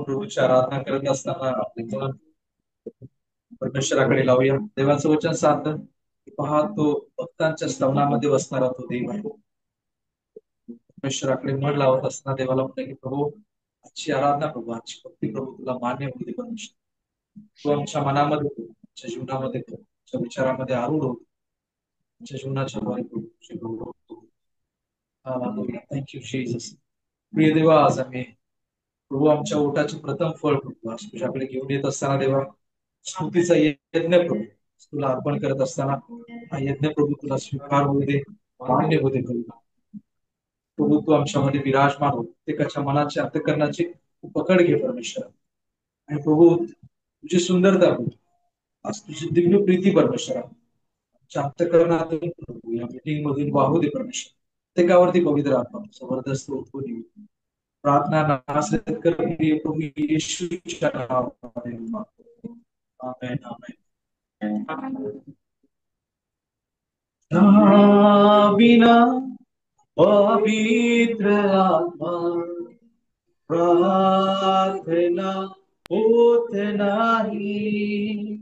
प्रभूची आराधना करत असताना आपले मन परमेश्वराकडे लावूया. देवाचं वचन सांगतं की पहा, तो भक्तांच्या स्तवनामध्ये बसणारा तो देव आहे. परमेश्वराकडे मन लावत असताना देवाला म्हणतं की प्रभू, आजची आराधना प्रभू, आजची भक्ती प्रभू तुला मान्य होऊ दे. परमेश्वर, तू आमच्या मनामध्ये हो, आमच्या जीवनामध्ये हो, आमच्या विचारामध्ये आरूढ हो, आमच्या जीवनाच्या द्वारे प्रभू. Thank you Jesus. प्रिय देवा, आज आम्ही प्रभू आमच्या ओटाचे प्रथम फळ प्रभू आज तुझ्याकडे घेऊन येत असताना देवा, स्तुतीचा यज्ञ प्रभू तुला अर्पण करत असताना हा यज्ञ प्रभू तुला स्वीकार होऊ दे, मान्य होऊ दे प्रभू. प्रभू तू आमच्यामध्ये विराजमान हो, प्रत्येकाच्या मनाचे अंतःकरणाची तू पकड घे परमेश्वर. आणि प्रभू तुझी सुंदरता प्रभू, आज तुझी दिव्य प्रीती परमेश्वर आमच्या अंतःकरणातून प्रभू या मीटिंग मधून वाहू दे परमेश्वर. प्रत्येकावरती पवित्र आत्मा जबरदस्त उद्भवून येऊ. प्रार्थना नासरत कर प्रभू येशूच्या नावामध्ये मागतो. आमेन, आमेन. बिना पवित्र आत्मा प्रार्थना होत नाही.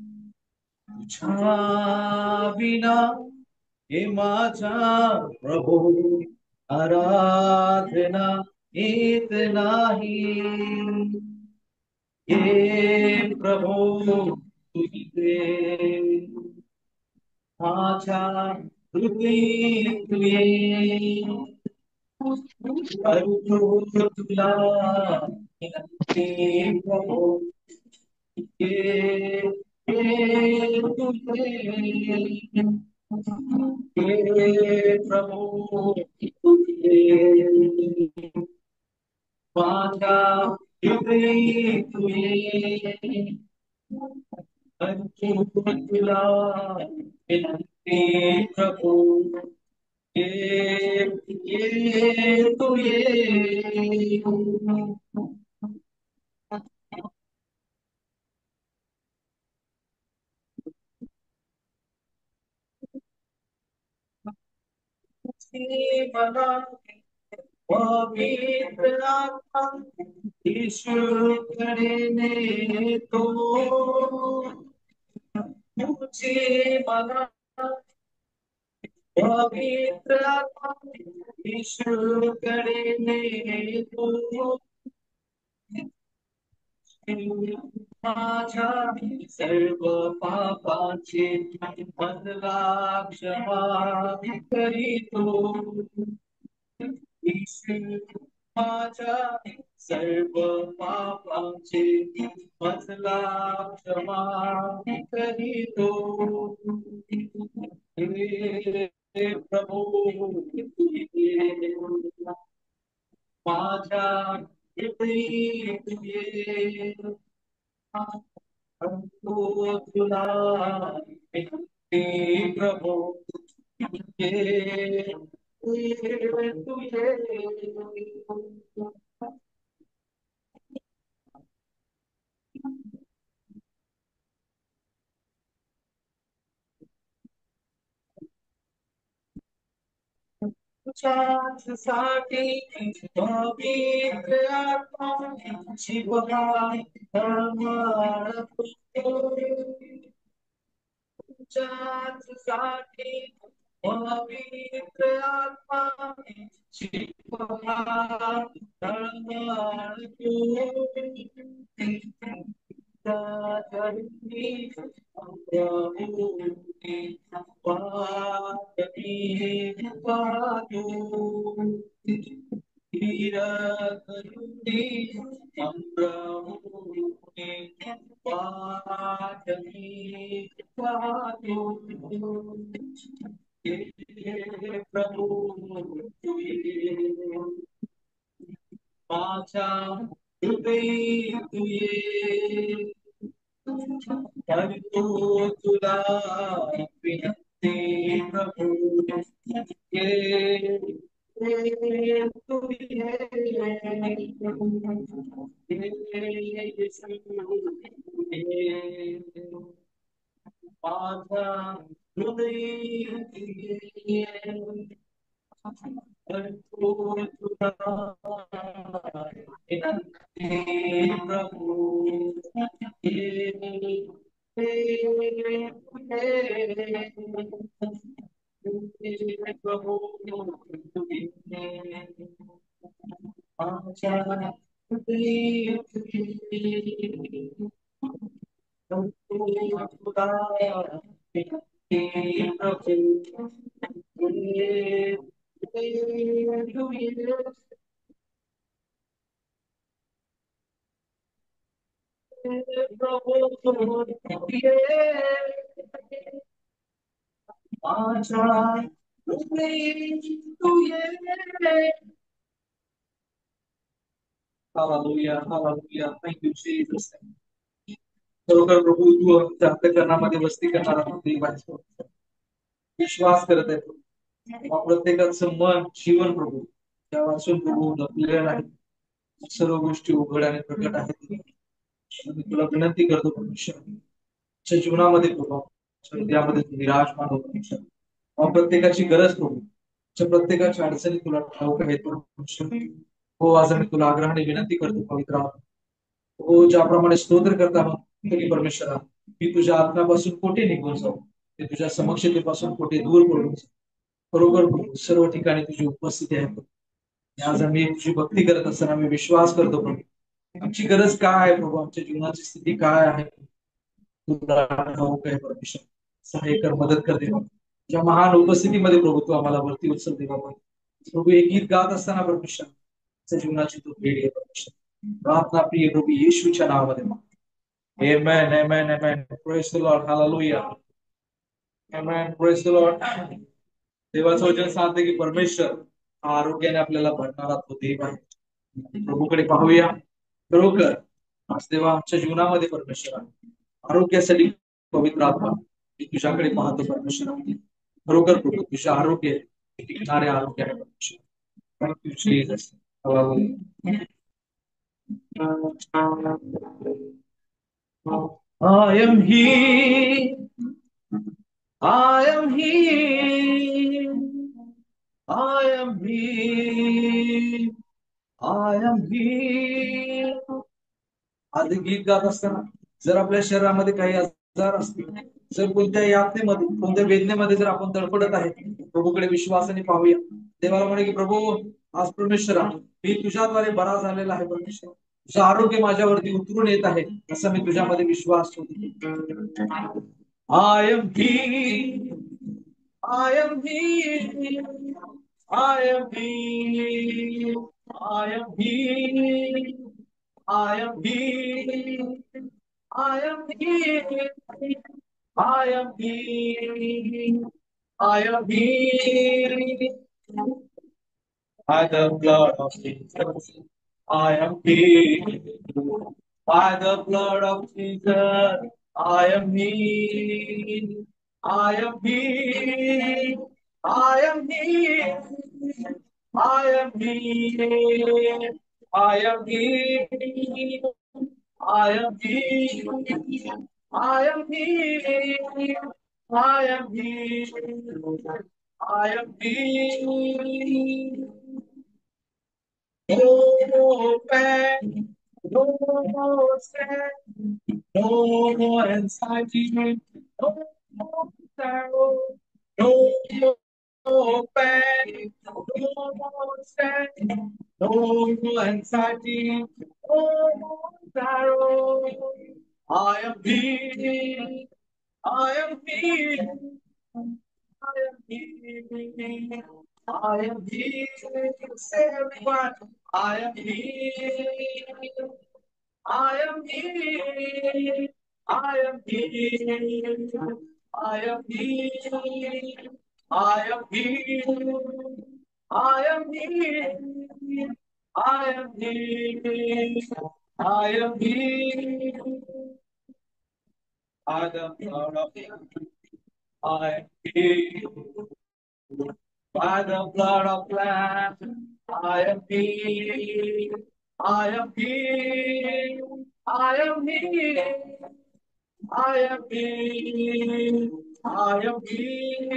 तुझ्या बिना हे माझा प्रभू आराधना येत नाही. ये प्रभू तुझे माझ्या हृदय तुये करू तुला विनंती प्रभू. ये तुझे ये प्रभू तुझे माझ्या हृदय तुये तुला विनंती प्रभू. ये तू ये मला पवित्र आत्मा ईश्वरकडे नेतो. तुझे मला पवित्र आत्मा ईश्वरकडे नेतो. माझ्या सर्व पापाचे मला क्षमा करीतो. माझ्या सर्व पापाचे मला क्षमा करीतो. हे प्रभू माझ्या हृदयी तुझे अंतो तुला विनंती प्रभू. ये तुझे साठी पवित्र आत्मा शिवहा साठी पवित्र आत्मा शिवहा माझ्या हृदयी तुये करतो तुला विनंती प्रभू. ये तू ये माझ्या हृदयी तुये Hallelujah, hallelujah. Thank you, Jesus. खरोखर प्रभू तू आमच्या अंतःकरणामध्ये वस्ती करणारा देव आहेस प्रभू. विश्वास करत आहे प्रभू. प्रत्येकाचं मन जीवन प्रभू त्या वाचून प्रभू लपलेलं नाही. सर्व गोष्टी उघड आणि प्रकट आहेत. मी तुला विनंती करतो परमेश्वर आमच्या जीवनामध्ये प्रभू त्यामध्ये तू विराजमान हो परमेश्वर. प्रत्येकाची गरज प्रभू प्रत्येकाच्या अडचणी तुला ठाऊक आहेत परमेश्वर. हो आज आम्ही तुला आग्रहाने विनंती करतो पवित्र आत्मा. हो ज्याप्रमाणे स्तोत्र करता तरी परमेश्वरा मी तुझ्या आत्म्यापासून कोठे निघून जाऊ ते तुझ्या समक्षतेपासून कोठे दूर पडून जाऊ. बरोबर प्रभू सर्व ठिकाणी तुझी उपस्थिती आहे प्रभू. आणि आज आम्ही तुझी भक्ती करत असताना आम्ही विश्वास करतो प्रभू आमची गरज काय आहे प्रभू आमच्या जीवनाची स्थिती काय आहे तुला ठाऊक आहे परमेश्वर. सहाय्य कर मदत कर देवा तुझ्या महान उपस्थितीमध्ये प्रभू तू आम्हाला वरती उचल देवा प्रभू हे गीत गात असताना परमेश्वर आमच्या जीवनाची तू भेट घे परमेश्वर. प्रार्थना प्रिय प्रभू येशूच्या नावामध्ये Amen, amen, amen. Praise the Lord. Hallelujah. Amen. Praise the Lord. देवाचं वचन सांगते की परमेश्वर हा आरोग्याने आपल्याला भरणारा तो देव आहे. प्रभूकडे पाहूया. खरोखर आज देवा आमच्या जीवनामध्ये परमेश्वर आहे. आरोग्यासाठी पवित्र आत्मा मी तुझ्याकडे पाहतो परमेश्वर. खरोखर प्रभू तुझ्या आरोग्य टिकणारे आरोग्य आहे परमेश्वर. Thank you, Jesus. Hallelujah. I am he. I am he. I am he. I am he. आधी गीत गात असताना जर आपल्या शरीरामध्ये काही आजार असतील जर कोणत्या यातनेमध्ये कोणत्या वेदनेमध्ये जर आपण तडफडत आहे प्रभूकडे विश्वासाने पाहूया. देवाला म्हणे की प्रभू आज परमेश्वरा मी तुझ्याद्वारे बरा झालेला आहे परमेश्वर. तुझं आरोग्य माझ्यावरती उतरून येत आहे असा मी तुझ्यामध्ये विश्वास ठेवतो. I am he. I am he. I am he. I am he. I am he. I am he. I am he. I am he. By the blood of Jesus, I am healed. By the blood of Jesus, I am healed. I am healed. I am healed. I am healed. I am healed. I am healed. I am healed. I am healed. I am healed. No pain, no more sin, no more anxiety, no more sorrow, no more pain, no more sin, no more anxiety, no more sorrow. I am healed. I am healed. I am healed. I am healed. Say everyone. I am healed. I am healed. I am healed. I am healed. I am healed. I am healed. I am healed. I am healed. I am proud of you. I am healed. By the blood of Lamb, I am healed. I am healed. I am healed. I am healed. I am healed.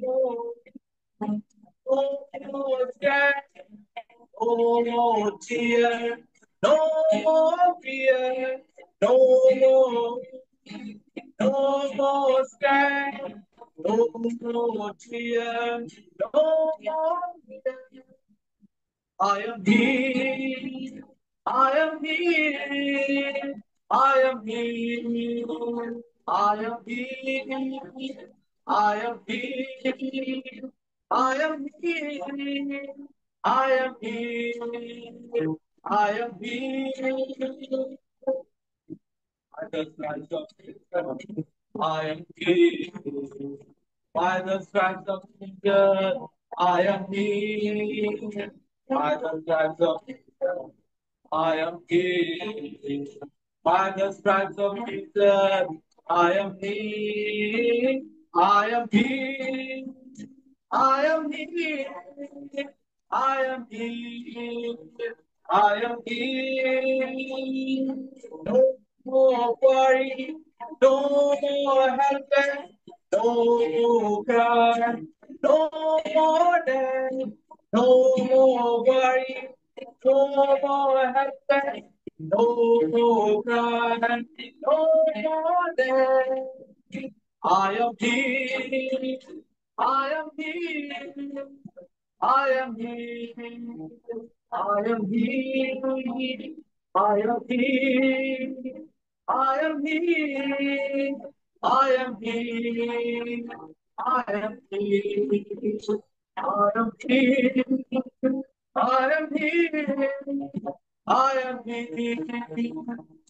more, no more sky, no more tear, no more fear, no more, no more sky, no more tear, no more fear. I am healed. I am healed. I am healed. I am healed. I am healed. I am healed. I am healed. I am healed. By the stripes of Jesus, I am healed. By the stripes of Jesus, I am healed. By the stripes of Jesus, I am healed. By the stripes of Jesus, I am healed. I am healed. I am healed. I am healed. I am healed. No more worry. No more helpless. No more cry. No more death. No more worry. No more helpless. No more cry. No more death. I am healed. I am healed. I am healed. I am healed. I am healed. I am healed. I am healed. I am healed. I am healed. I am healed. I am healed.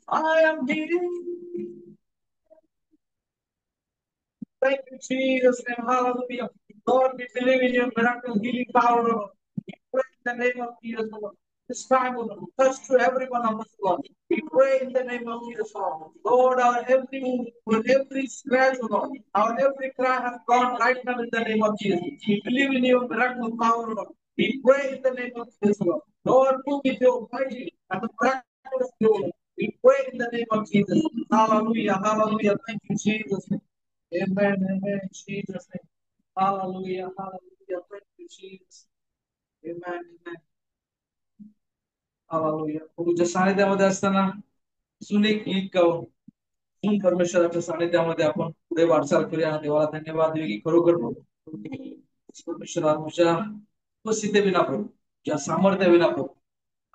I am healed. Thank you, Jesus, and hallelujah. Lord, we believe in your miracle healing power, Lord. We pray in the name of Jesus, Lord. This time, Lord, touch to everyone of us, Lord. We pray in the name of Jesus, Lord. Lord, our every with every scratch, Lord, our every cry has gone right now in the name of Jesus. We believe in your miracle power, Lord. We pray in the name of Jesus, Lord. Lord, move with your mighty and the miraculous glory. We pray in the name of Jesus. Hallelujah, hallelujah. Thank you, Jesus. Amen, amen, in Jesus' name. Hallelujah, hallelujah. Thank you, Jesus. Amen, amen. Hallelujah. प्रभूच्या सानिध्यामध्ये असताना अजून एक गीत गाऊन अजून परमेश्वराच्या सानिध्यामध्ये आपण पुढे वाटचाल करूया. देवाला धन्यवाद देऊ की खरोखर परमेश्वरा तुझ्या उपस्थितीविना प्रभू तुझ्या सामर्थ्याविना प्रभू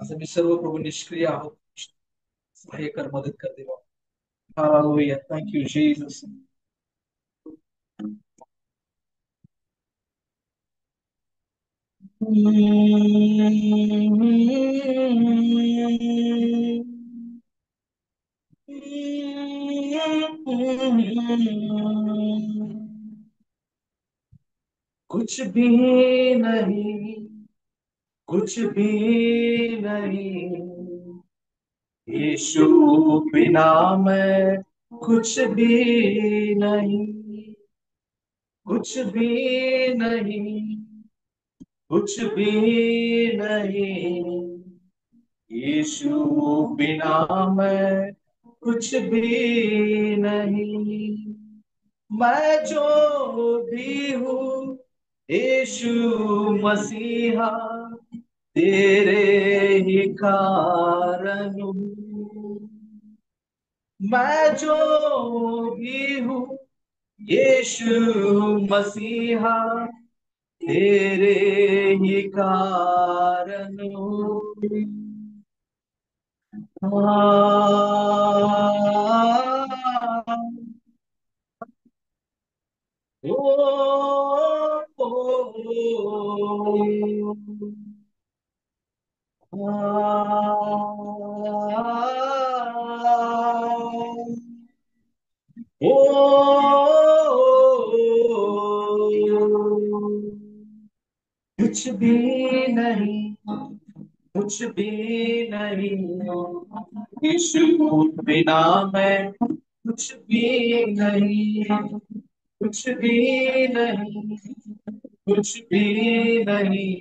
असं मी सर्व प्रभू निष्क्रिय आहोत. सहाय्य कर, मदत कर देवा. Hallelujah. Thank you, Jesus. कुछ भी नहीं, कुछ भी नहीं, यीशु बिना मैं कुछ भी नहीं, कुछ भी नहीं, कुछ भी नहीं, यीशु बिना मैं कुछ भी नहीं. मैं जो भी हूँ यीशु मसीहा तेरे ही कारण हूँ. मैं जो भी हूँ यीशु मसीहा तेरे ही कारण हूँ. कुछ भी नहीं, कुछ भी नहीं, यीशु बिना मैं कुछ भी नहीं, कुछ भी नहीं, कुछ भी नहीं,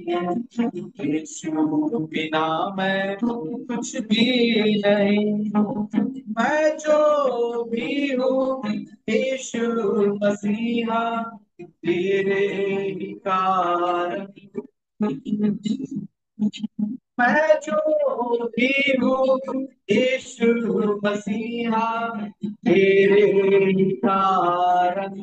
यीशु बिना मैं कुछ भी नहीं। मैं जो भी हूँ यीशु मसीहा तेरे ही कारण। मैं जो भी हूँ यीशु मसीहा तेरे ही कारण।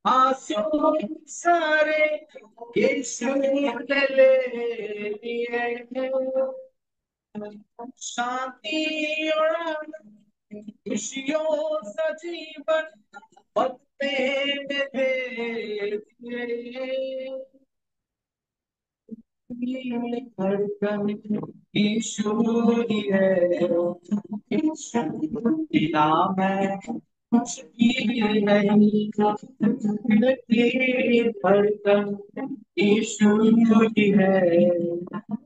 आंसू सारे यीशु ने ले लिए हैं। शांति और आनंद, खुशियों सा जीवन अपने में दे दिए। धड़कन यीशु ही है, यीशु की नाम है कुछ भी नहीं। दिल की धड़कन यीशु ही है,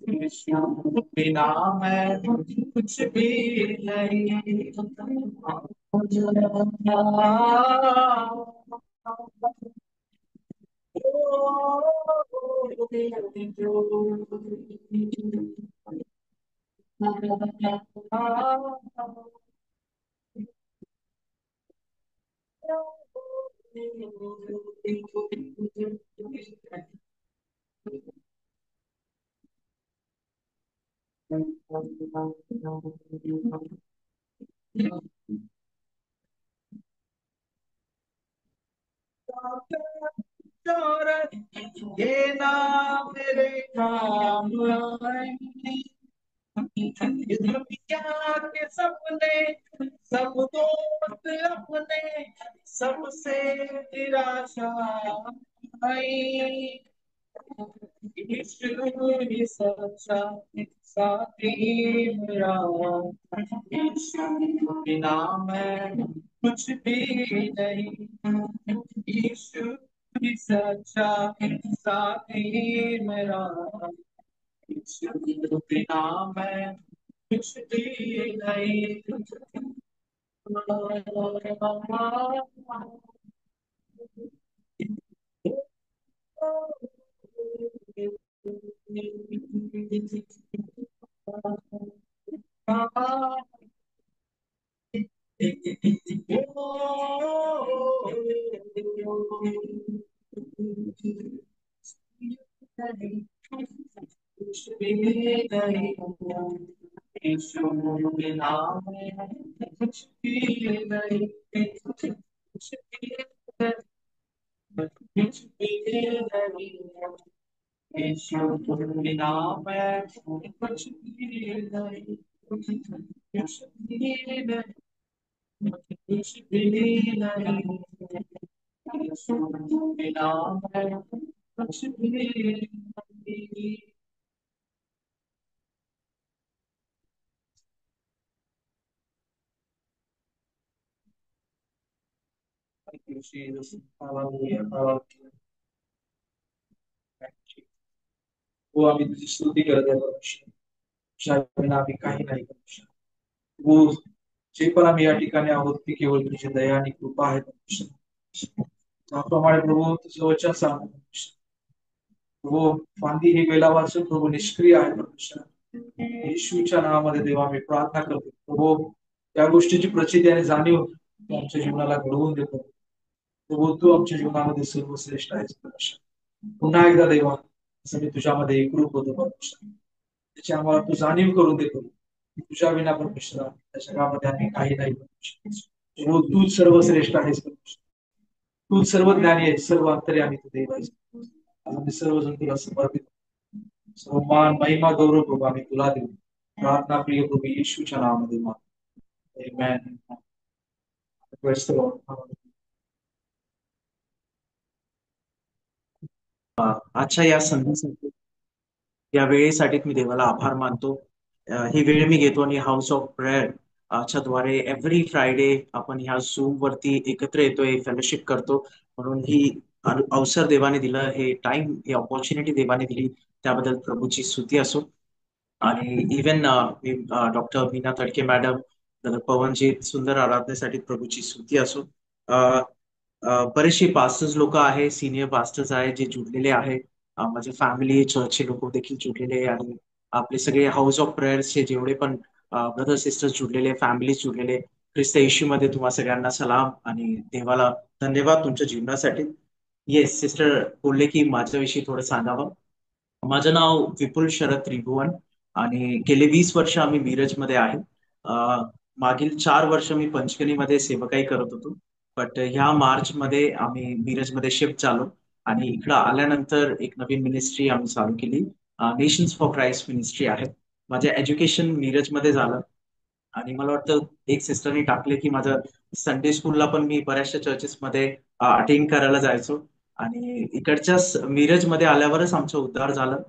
यीशु की नाम है कुछ भी नहीं। ये नाम मेरे काम आए। ये दुनिया के सपने सब दोस्त अपने सबसे निराशा आई। यीशु ही सच्चा साथी मेरा, यीशु बिना मैं कुछ भी नहीं। यीशु ही सच्चा साथी मेरा, यीशु बिना मैं कुछ भी नहीं। कुछ भी नहीं, यीशु बिना मैं कुछ भी नहीं। कुछ भी नहीं, कुछ भी नहीं, यीशु बिना मैं कुछ भी नहीं। कुछ भी नहीं, कुछ भी नहीं, यीशु बिना मैं कुछ भी नहीं। Thank you, Jesus. Hallelujah. Hallelujah. Thank you. वो आम्ही तुझी स्तुती करत आहे परमेश्वर. तुझ्या आम्ही काही नाही परमेश्वर. वो जे पण आम्ही या ठिकाणी आहोत ती केवळ तुझी दया आणि कृपा आहे परमेश्वर. त्याप्रमाणे प्रभू तुझं वचन सांग परमेश्वर. प्रभू फांदी ही वेलावाचून प्रभू निष्क्रिय आहे परमेश्वर. येशूच्या नावामध्ये देवा मी प्रार्थना करतो प्रभू या गोष्टीची प्रचिती आणि जाणीव तू आमच्या जीवनाला घडवून देतो. प्रभू तू आमच्या जीवनामध्ये सर्वश्रेष्ठ आहेस परमेश्वर. पुन्हा एकदा देवा असं मी तुझ्यामध्ये एकरूप होतो परमेश्वर. त्याची आम्हाला तू जाणीव करून देतो की तुझ्या विना परमेश्वर त्या जगामध्ये आम्ही काही नाही परमेश्वर. प्रभू तू सर्वश्रेष्ठ आहेस परमेश्वर. तू सर्व ज्ञानी आहेस, सर्व अंतर्यामी तू देव आहेस. आज आम्ही सर्वजण तुला समर्पित सर्व मान महिमा गौरव प्रभू आम्ही तुला देऊ. प्रार्थना प्रिय प्रभू येशूच्या नावामध्ये मान. Amen. Praise the Lord. आजच्या या संधीसाठी, या वेळेसाठी मी देवाला आभार मानतो. ही वेळ मी घेतो आणि हाऊस ऑफ प्रेयर च्या द्वारे एव्हरी फ्रायडे आपण ह्या झूम वरती एकत्र येतोय, फेलोशिप करतो. म्हणून ही अवसर देवाने दिलं, हे टाइम, ही ऑपॉर्च्युनिटी देवाने दिली, त्याबद्दल प्रभूची स्तुती असो. आणि even doctor Meena तडके madam, Pawan ji, सुंदर आराधनेसाठी प्रभूची स्तुती असो. अ, बरेचसे पास्टर्स लोक आहे, सिनियर पास्टर्स आहे जे जुडलेले आहे. माझे फॅमिली चर्चचे लोक देखील जुडलेले आहे, आणि आपले सगळे हाऊस ऑफ प्रेयर्सचे जेवढे पण ब्रदर सिस्टर्स जुडलेले, फॅमिली जुडलेले, ख्रिस्त येशूमध्ये तुम्हा सगळ्यांना सलाम आणि देवाला धन्यवाद तुमच्या जीवनासाठी. येस, सिस्टर बोलले की माझ्याविषयी थोडं सांगावं. माझं नाव विपुल शरद त्रिभुवन, आणि गेले 20 वर्ष आम्ही मिरजमध्ये आहे. मागील 4 वर्ष मी पंचगणीमध्ये सेवकाई करत होतो. बट ह्या मार्चमध्ये आम्ही मिरजमध्ये शिफ्ट झालो, आणि इकडं आल्यानंतर एक नवीन मिनिस्ट्री आम्ही चालू केली. नेशन्स फॉर क्राईस्ट मिनिस्ट्री आहे. माझे एज्युकेशन मिरजमध्ये झालं, आणि मला वाटतं एक सिस्टरनी टाकले की माझं संडे स्कूलला पण मी बऱ्याचशा चर्चेसमध्ये अटेंड करायला जायचो. आणि इकडच्याच मिरजमध्ये आल्यावरच आमचं उद्धार झालं.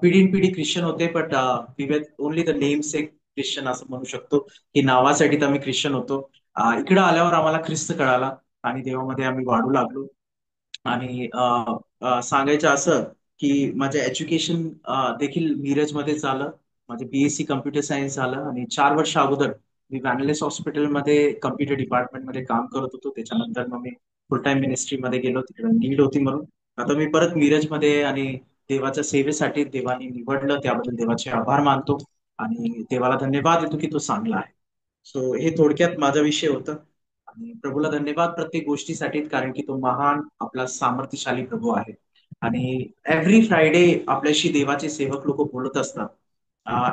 पिढीन पिढी ख्रिश्चन होते, but we were only the name sake Christian असं म्हणू शकतो, की नावासाठी तर आम्ही ख्रिश्चन होतो. इकडं आल्यावर आम्हाला ख्रिस्त कळाला, आणि देवामध्ये आम्ही वाढू लागलो. आणि सांगायचं असं की माझं एज्युकेशन देखील मिरजमध्ये झालं. माझं बीएससी कम्प्युटर सायन्स झालं, आणि 4 वर्ष अगोदर मी वॅनलेस हॉस्पिटलमध्ये कम्प्युटर डिपार्टमेंटमध्ये काम करत होतो. त्याच्यानंतर मग मी फुल टाइम मिनिस्ट्रीमध्ये गेलो, तिकडे नीड होती म्हणून. आता मी परत मिरजमध्ये आहे, आणि देवाच्या सेवेसाठी देवाने निवडलं, त्याबद्दल देवाचे आभार मानतो, आणि देवाला धन्यवाद देतो की तो चांगला आहे. सो हे थोडक्यात माझा विषय होता. आणि प्रभूला धन्यवाद प्रत्येक गोष्टीसाठी, कारण की तो महान आपला सामर्थ्यशाली प्रभू आहे. आणि एव्हरी फ्रायडे आपल्याशी देवाचे सेवक लोक बोलत असतात.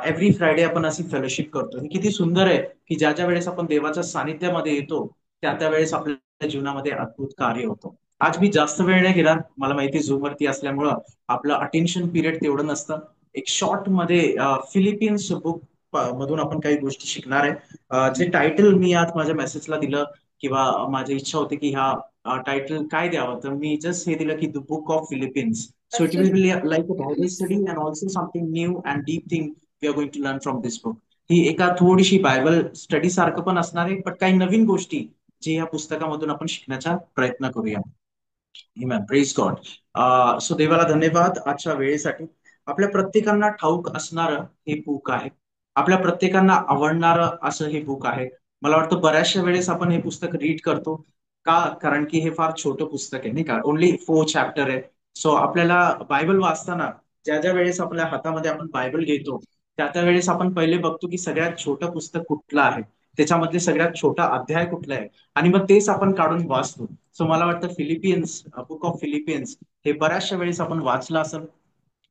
एव्हरी फ्रायडे आपण अशी फेलोशिप करतो. हे किती सुंदर आहे की ज्या ज्या वेळेस आपण देवाच्या सानिध्यामध्ये येतो, त्या त्या वेळेस आपल्या जीवनामध्ये अद्भुत कार्य होतं. आज मी जास्त वेळ नाही घेणार, मला माहिती झूम वरती असल्यामुळं आपलं अटेन्शन पिरियड तेवढं नसतं. एक शॉर्ट मध्ये फिलिपिन्स बुक मधून आपण काही गोष्टी शिकणार आहे. जे टायटल मी आज माझ्या मेसेजला दिलं, किंवा माझी इच्छा होती की हा टायटल काय द्यावं, तर मी जस्ट हे दिलं की the book of Philippians. So it will be like a Bible study and also something new and deep thing we are going to learn from this book. ही एका थोडीशी बायबल स्टडी सारखं पण असणार आहे, पण काही नवीन गोष्टी जे या पुस्तकामधून आपण शिकण्याचा प्रयत्न करूया. Amen. Praise God. सो देवाला धन्यवाद आजच्या वेळेसाठी. आपल्या प्रत्येकांना ठाऊक असणारं हे बुक आहे. आपल्या प्रत्येकांना आवडणारं असं हे बुक आहे. मला वाटतं बऱ्याचशा वेळेस आपण हे पुस्तक रीड करतो. का? कारण की हे फार छोटं पुस्तक आहे, नाही का? ओनली 4 चॅप्टर आहे. सो आपल्याला बायबल वाचताना ज्या ज्या वेळेस आपल्या हातामध्ये आपण बायबल घेतो, त्या त्या वेळेस आपण पहिले बघतो की सगळ्यात छोटं पुस्तक कुठलं आहे, त्याच्यामधले सगळ्यात छोटा अध्याय कुठला आहे, आणि मग तेच आपण काढून वाचतो. सो मला वाटतं फिलिपियन्स, बुक ऑफ फिलिपियन्स, हे बऱ्याचशा वेळेस आपण वाचलं असेल,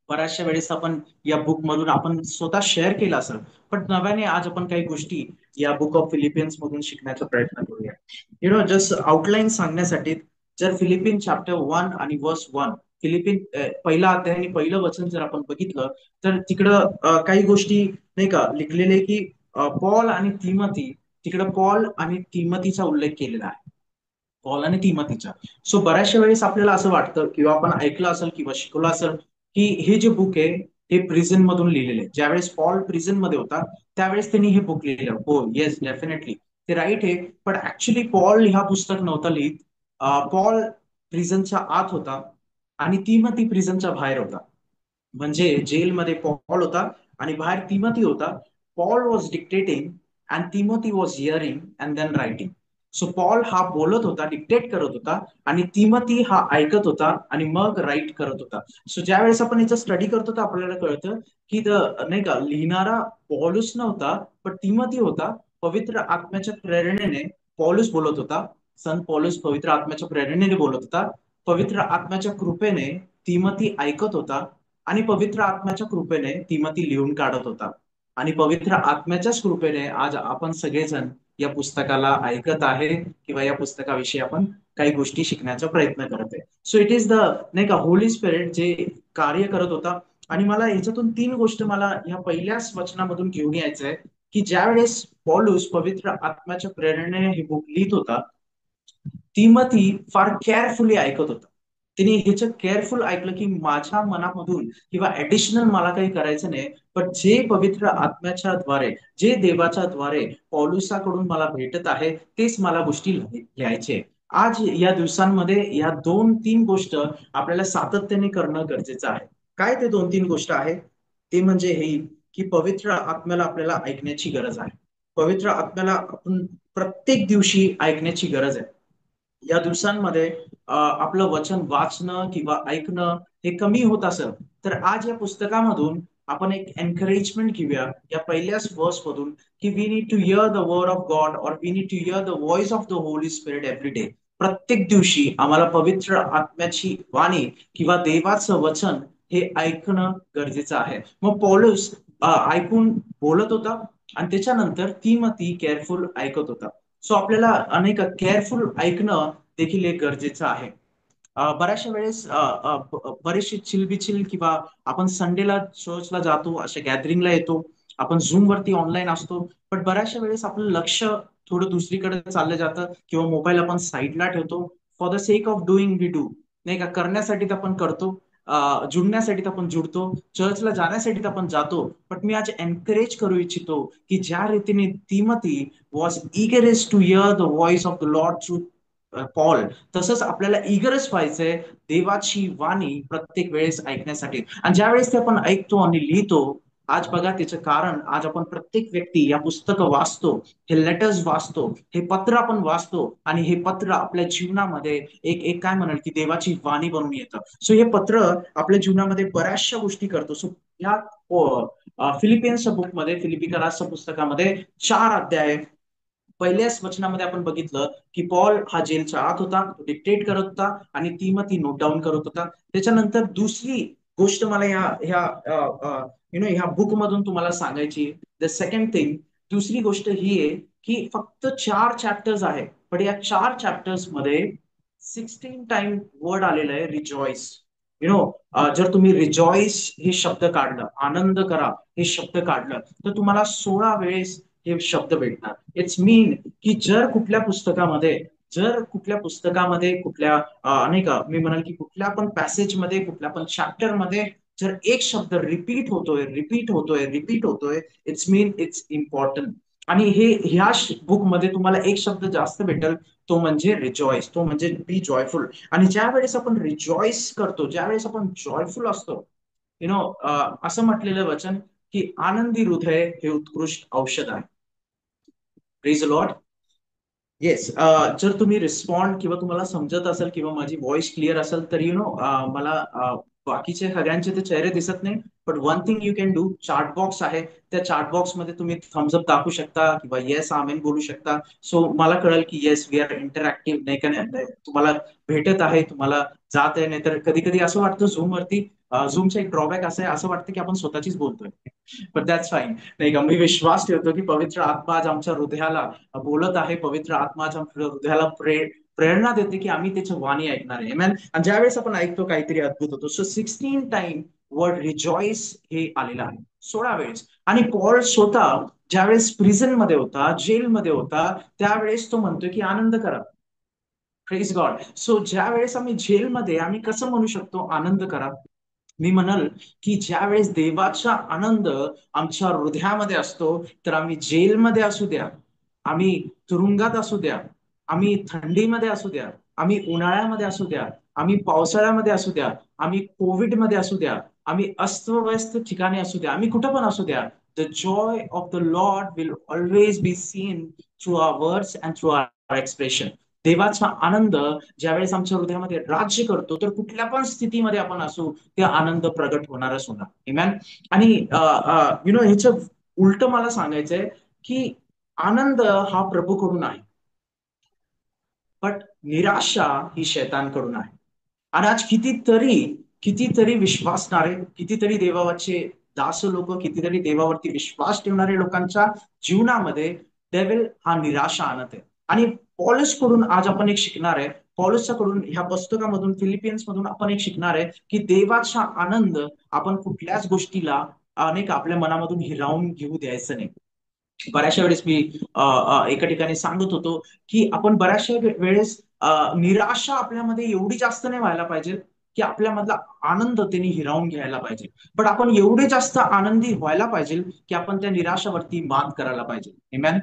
बऱ्याचशा वेळेस आपण या बुक मधून आपण स्वतः शेअर केला असेल. पण नव्याने आज आपण काही गोष्टी या बुक ऑफ फिलिपियन्स मधून शिकण्याचा प्रयत्न करूया. जस्ट आउटलाईन सांगण्यासाठी, जर फिलिपिन चॅप्टर 1 आणि वर्स 1, फिलिपिन पहिला अध्याय आणि पहिलं वचन जर आपण बघितलं, तर तिकडं काही गोष्टी नाही का लिखलेले की पॉल आणि तिमोथी, तिकडं पॉल आणि तिमोथीचा उल्लेख केलेला आहे, पॉल आणि तिमोथीचा. सो बऱ्याचशा वेळेस आपल्याला असं वाटतं, किंवा आपण ऐकलं असेल किंवा शिकलं असेल, की हे जे बुक आहे हे प्रिझन मधून लिहिलेले आहे. ज्यावेळेस पॉल प्रिझन मध्ये होता, त्यावेळेस त्यांनी हे बुक लिहिलं. हो, येस, डेफिनेटली ते राईट आहे. पण ऍक्च्युली पॉल हा पुस्तक नव्हता लिहित. पॉल प्रिझनच्या आत होता, आणि तिमोथी प्रिझनच्या बाहेर होता. म्हणजे जेलमध्ये पॉल होता, आणि बाहेर तिमोथी होता. Paul was dictating and Timothy was hearing and then writing. So Paul हा बोलत होता, डिक्टेट करत होता, आणि तिमोथी हा ऐकत होता आणि मग राईट करत होता. सो ज्या वेळेस आपण याचा स्टडी करतो, तर आपल्याला कळतं की नाही का, लिहिणारा पॉलुस नव्हता, पण तिमोथी होता. पवित्र आत्म्याच्या प्रेरणेने पॉलुस बोलत होता. संत पॉलुस पवित्र आत्म्याच्या प्रेरणेने बोलत होता. पवित्र आत्म्याच्या कृपेने तिमोथी ऐकत होता, आणि पवित्र आत्म्याच्या कृपेने तिमोथी लिहून काढत होता. आणि पवित्र आत्म्याच्याच कृपेने आज आपण सगळेजण या पुस्तकाला ऐकत आहे, किंवा या पुस्तकाविषयी आपण काही गोष्टी शिकण्याचा प्रयत्न करत आहे. सो इट इज द, नाही का, होली स्पिरिट जे कार्य करत होता. आणि मला ह्याच्यातून 3 गोष्ट मला या पहिल्याच वचनामधून घेऊन यायचं आहे, की ज्या वेळेस पॉलुस पवित्र आत्म्याच्या प्रेरणेने हे बुक लिहित होता, तिमोथी फार केअरफुली ऐकत होता. तिने ह्याचं केअरफुल ऐकलं की माझ्या मनामधून किंवा ऍडिशनल मला काही करायचं नाही, पण जे पवित्र आत्म्याच्या द्वारे, जे देवाच्या द्वारे पौलुसाकडून मला भेटत आहे तेच मला गोष्टी लिहायचे. आज या दिवसांमध्ये या 2-3 गोष्ट आपल्याला सातत्याने करणं गरजेचं आहे. काय ते 2-3 गोष्ट आहे? ते म्हणजे हे की पवित्र आत्म्याला आपल्याला ऐकण्याची गरज आहे. पवित्र आत्म्याला आपण प्रत्येक दिवशी ऐकण्याची गरज आहे. या दिवसांमध्ये आपलं वचन वाचणं किंवा ऐकणं हे कमी होत असेल, तर आज या पुस्तकामधून आपण एक एनकरेजमेंट घेऊया या पहिल्याच वर्स मधून, की we need to hear the word of God और we need to hear the voice of the Holy Spirit every day. प्रत्येक दिवशी आम्हाला पवित्र आत्म्याची वाणी किंवा देवाचं वचन हे ऐकणं गरजेचं आहे. मग पौलुस ऐकून बोलत होता आणि त्याच्यानंतर तिमोथी केअरफुल ऐकत होता. सो आपल्याला अनेक केअरफुल ऐकणं देखील एक गरजेचं आहे. बऱ्याचशा वेळेस बरेचसे चिलबिचिल किंवा आपण संडेला चर्चला जातो, अशा गॅदरिंगला येतो, आपण झूम वरती ऑनलाईन असतो, पण बऱ्याचशा वेळेस आपलं लक्ष थोडं दुसरीकडे चाललं जातं किंवा मोबाईल आपण साईडला ठेवतो. For the sake of doing we do, नाही का, करण्यासाठी तर आपण करतो, जुडण्यासाठी तर आपण जुडतो, चर्चला जाण्यासाठी तर आपण जातो. पण मी आज एनकरेज करू इच्छितो की ज्या रीतीने Timothy was eagerest to hear the voice of the Lord through Paul, तसंच आपल्याला इगरच व्हायचंय देवाची वाणी प्रत्येक वेळेस ऐकण्यासाठी. आणि ज्या वेळेस ते आपण ऐकतो आणि लिहितो, आज बघा त्याचं कारण, आज आपण प्रत्येक व्यक्ती या पुस्तकं वाचतो, हे लेटर्स वाचतो, हे पत्र आपण वाचतो, आणि हे पत्र आपल्या जीवनामध्ये एक एक काय म्हणाल की देवाची वाणी बनून येतं. सो हे पत्र आपल्या जीवनामध्ये बऱ्याचशा गोष्टी करतो. सो या फिलिपियन्सच्या बुकमध्ये, फिलिपिकराच्या पुस्तकामध्ये 4 अध्याय, पहिल्याच वचनामध्ये आपण बघितलं की पॉल हा जेलच्या आत होता, तो डिक्टेट करत होता आणि तिमोथी नोट डाऊन करत होता. त्याच्यानंतर दुसरी गोष्ट मला ह्या ह्या ह्या बुक मधून तुम्हाला सांगायची, द सेकंड थिंग, दुसरी गोष्ट ही आहे की फक्त 4 चॅप्टर्स आहे, पण या 4 चॅप्टर्स मध्ये 16 टाइम वर्ड आलेला आहे रिजॉईस. जर तुम्ही रिजॉईस हे शब्द काढलं, आनंद करा हे शब्द काढलं, तर तुम्हाला 16 वेळेस हे शब्द भेटणार. इट्स मीन की जर कुठल्या पुस्तकामध्ये कुठल्या नाही का, मी म्हणाल की कुठल्या पण पॅसेजमध्ये, कुठल्या पण चॅप्टर मध्ये जर एक शब्द रिपीट होतोय, इट्स मीन इट्स इम्पॉर्टंट. आणि ह्या बुकमध्ये तुम्हाला एक शब्द जास्त भेटेल, तो म्हणजे रिजॉईस, तो म्हणजे बी जॉयफुल. आणि ज्या वेळेस आपण रिजॉईस करतो, ज्या वेळेस आपण जॉयफुल असतो, असं म्हटलेलं वचन की आनंदी हृदय हे उत्कृष्ट औषध आहे. Praise Lord. येस. जर तुम्ही रिस्पॉन्ड किंवा तुम्हाला समजत असेल किंवा माझी व्हॉइस क्लिअर असेल, तर मला बाकीचे सगळ्यांचे ते चेहरे दिसत नाही, but one thing you can do, chart box आहे, त्या चार्ट बॉक्स मध्ये तुम्ही थम्सअप दाखवू शकता किंवा येस आमेन बोलू शकता. सो मला कळेल की येस वी आर इंटरॅक्टिव्ह, नाही का, नाही तुम्हाला भेटत आहे, तुम्हाला जात आहे. नाही तर कधी कधी असं वाटतं झूम वरती, झूमचा एक ड्रॉबॅक असं आहे, असं वाटतं की आपण स्वतःचीच बोलतोय, पण दॅट्स फाईन. नाही का, मी विश्वास ठेवतो की पवित्र आत्मा आज आमच्या हृदयाला बोलत आहे, पवित्र आत्मा आज आमच्या हृदयाला प्रेरणा देते की आम्ही त्याची वाणी ऐकणार आहे. Amen. आणि ज्यावेळेस आपण ऐकतो काहीतरी अद्भुत होतो. सो 16 टाइम वर्ड रिजॉईस हे आलेलं आहे, 16 वेळेस. आणि पॉल स्वतः ज्यावेळेस प्रिझन मध्ये होता, जेलमध्ये होता, त्यावेळेस तो म्हणतोय की आनंद करा. Praise God. सो ज्या वेळेस आम्ही जेलमध्ये, आम्ही कसं म्हणू शकतो आनंद करा? मी म्हणाल की ज्या वेळेस देवाचा आनंद आमच्या हृदयामध्ये असतो, तर आम्ही जेलमध्ये असू द्या, आम्ही तुरुंगात असू द्या, आम्ही थंडीमध्ये असू द्या, आम्ही उन्हाळ्यामध्ये असू द्या, आम्ही पावसाळ्यामध्ये असू द्या, आम्ही कोविडमध्ये असू द्या, आम्ही अस्तव्यस्त ठिकाणी असू द्या, आम्ही कुठं पण असू द्या, the joy of the Lord will always be seen through our words and through our expression. देवाचा आनंद ज्यावेळेस आमच्या हृदयामध्ये राज्य करतो, तर कुठल्या पण स्थितीमध्ये आपण असू, ते आनंद प्रगट होणारच होणार. Amen. आणि ह्याचं उलट मला सांगायचंय की आनंद हा प्रभूकडून आहे, बट निराशा ही शैतानकडून आहे. आणि आज कितीतरी कितीतरी विश्वासणारे, कितीतरी देवाचे दास लोक, कितीतरी देवावरती विश्वास ठेवणारे लोकांच्या जीवनामध्ये डेव्हिल हा निराशा आणत आहे. आणि पॉलस कडून आज आपण एक शिकणार आहे, पॉलसच्या कडून ह्या पुस्तकामधून, फिलिपियन्स मधून आपण एक शिकणार आहे की देवाचा आनंद आपण कुठल्याच गोष्टीला अनेक आपल्या मनामधून हिरावून घेऊ द्यायचं नाही. बऱ्याचशा वेळेस मी एका ठिकाणी सांगत होतो की आपण बऱ्याचशा वेळेस निराशा आपल्यामध्ये एवढी जास्त नाही व्हायला पाहिजे की आपल्यामधला आनंद त्यांनी हिरावून घ्यायला पाहिजे. पण आपण एवढे जास्त आनंदी व्हायला पाहिजे की आपण त्या निराशावरती मात करायला पाहिजे. Amen.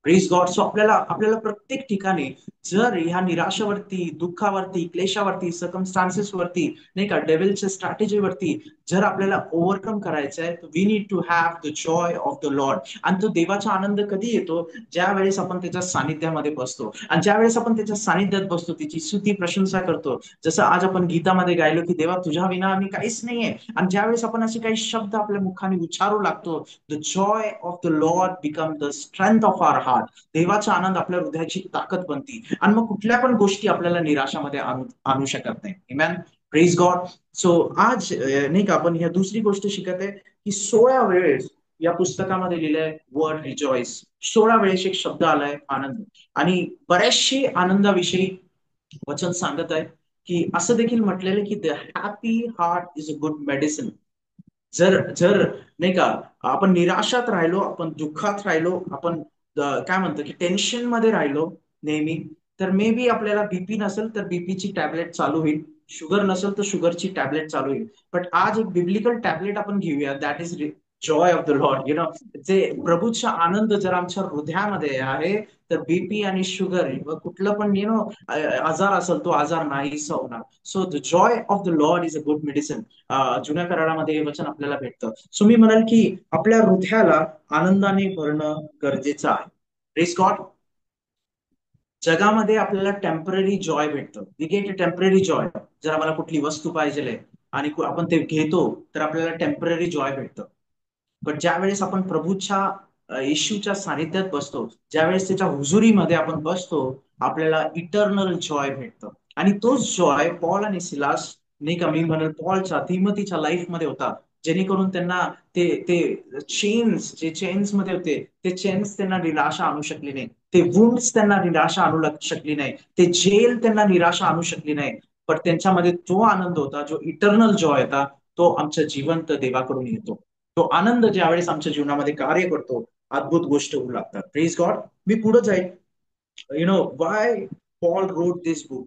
Praise God. सो आपल्याला आपल्याला प्रत्येक ठिकाणी जर ह्या निराशावरती, दुःखावरती, क्लेशावरती, सर्कमस्टान्सेस वरती, नाही का, डेव्हिलच्या स्ट्रॅटेजीवरती जर आपल्याला ओव्हरकम करायचं आहे, we need to have the joy of the Lord. आणि तो देवाचा आनंद कधी येतो? ज्या वेळेस आपण त्याच्या सानिध्यामध्ये बसतो, आणि ज्या वेळेस आपण त्याच्या सानिध्यात बसतो, त्याची स्तुती प्रशंसा करतो. जसं आज आपण गीतामध्ये गायलो की देवा तुझ्या विना आम्ही काहीच नाहीये. आणि ज्यावेळेस आपण असे काही शब्द आपल्या मुखाने उच्चारू लागतो, the joy of the Lord become the strength of our heart. देवाचा आनंद आपल्या हृदयाची ताकद बनते, आणि मग कुठल्या पण गोष्टी आपल्याला निराशामध्ये आणू आणू शकत नाही. Amen. Praise God. सो आज नाही का आपण ह्या दुसरी गोष्ट शिकत आहे की 16 वेळेस या पुस्तकामध्ये लिहिलंय वर्ड रिजॉईस. 16 वेळेस एक शब्द आलाय आनंद. आणि बऱ्याचशे आनंदाविषयी वचन सांगत आहे की असं देखील म्हटलेलं की the happy heart is a good medicine. जर जर नाही का आपण निराशात राहिलो, आपण दुःखात राहिलो, आपण काय म्हणतो की टेन्शन मध्ये राहिलो नेहमी, तर मे बी आपल्याला बीपी नसेल तर बीपीची टॅबलेट चालू होईल, शुगर नसेल तर शुगरची टॅबलेट चालू होईल. बट आज एक बिब्लिकल टॅबलेट आपण घेऊया, that is Joy of the Lord. जे प्रभूचा आनंद जर आमच्या हृदयामध्ये आहे, तर बीपी आणि शुगर व कुठलं पण आजार असेल तो आजार नाहीसा होणार. So the joy of the Lord is a good medicine. जुन्या करारामध्ये हे वचन आपल्याला भेटतं. सो मी म्हणाल की आपल्या हृदयाला आनंदाने भरणं गरजेचं आहे. Praise God. जगामध्ये आपल्याला टेम्पररी जॉय भेटतं. We get a temporary joy. जर आम्हाला कुठली वस्तू पाहिजे आणि आपण ते घेतो, तर आपल्याला टेम्पररी जॉय भेटतं. पण ज्या वेळेस आपण प्रभूच्या येशूच्या सानिध्यात बसतो, ज्यावेळेस त्याच्या हुजुरीमध्ये आपण बसतो, आपल्याला इटर्नल जॉय भेटतं. आणि तोच जॉय पॉल आणि सिलास, नाही का, मी म्हणेल पॉलच्या तिमोथीच्या लाईफ मध्ये होता, जेणेकरून त्यांना ते ते जे चेन्स मध्ये होते, ते चेन्स त्यांना निराशा आणू शकले नाही, ते वुंड्स त्यांना निराशा आणू शकली नाही, ते जेल त्यांना निराशा आणू शकली नाही. पण त्यांच्यामध्ये तो आनंद होता, जो इटर्नल जॉय होता, तो आमच्या जिवंत देवाकडून येतो. तो आनंद ज्यावेळेस आमच्या जीवनामध्ये कार्य करतो, अद्भुत गोष्ट होऊ लागतात. Praise God. मी पुढे जाईल. Why Paul wrote this book.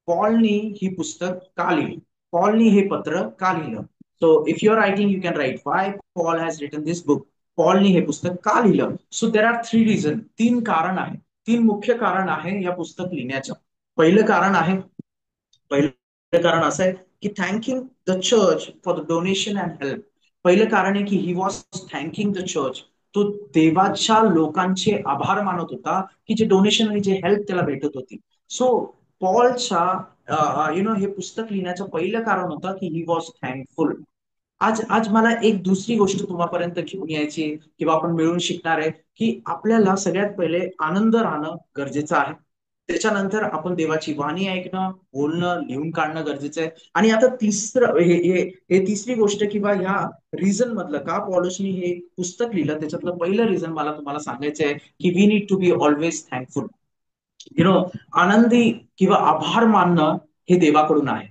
पॉलनी ही पुस्तक का लिहिली? पॉलनी हे पत्र का लिहिलं? So if you are writing you can write why Paul has written this book. पॉलनी हे पुस्तक का लिहिलं? So there are 3 reason. 3 कारण आहे. 3 मुख्य कारण आहे या पुस्तक लिहिण्याचं. पहिलं कारण आहे, पहिलं कारण असं आहे की thanking the church for the donation and help. पहिलं कारण आहे की he was thanking the church. तो देवाच्या लोकांचे आभार मानत होता की जे डोनेशन आणि जे हेल्प त्याला भेटत होती. सो पॉलच्या हे पुस्तक लिहिण्याचं पहिलं कारण होतं की ही वॉज थँकफुल. आज आज मला एक दुसरी गोष्ट तुम्हापर्यंत घेऊन यायची, किंवा आपण मिळून शिकणार आहे की आपल्याला सगळ्यात पहिले आनंद राहणं गरजेचं आहे. त्याच्यानंतर आपण देवाची वाणी ऐकणं, बोलणं, लिहून काढणं गरजेचं आहे. आणि आता तिसरं हे तिसरी गोष्ट किंवा ह्या रिझन मधलं का पॉलिशनी हे पुस्तक लिहिलं, त्याच्यातलं पहिलं रिझन मला तुम्हाला सांगायचं आहे की we need to be always thankful. You know आनंदी किंवा आभार मानणं हे देवाकडून आहे.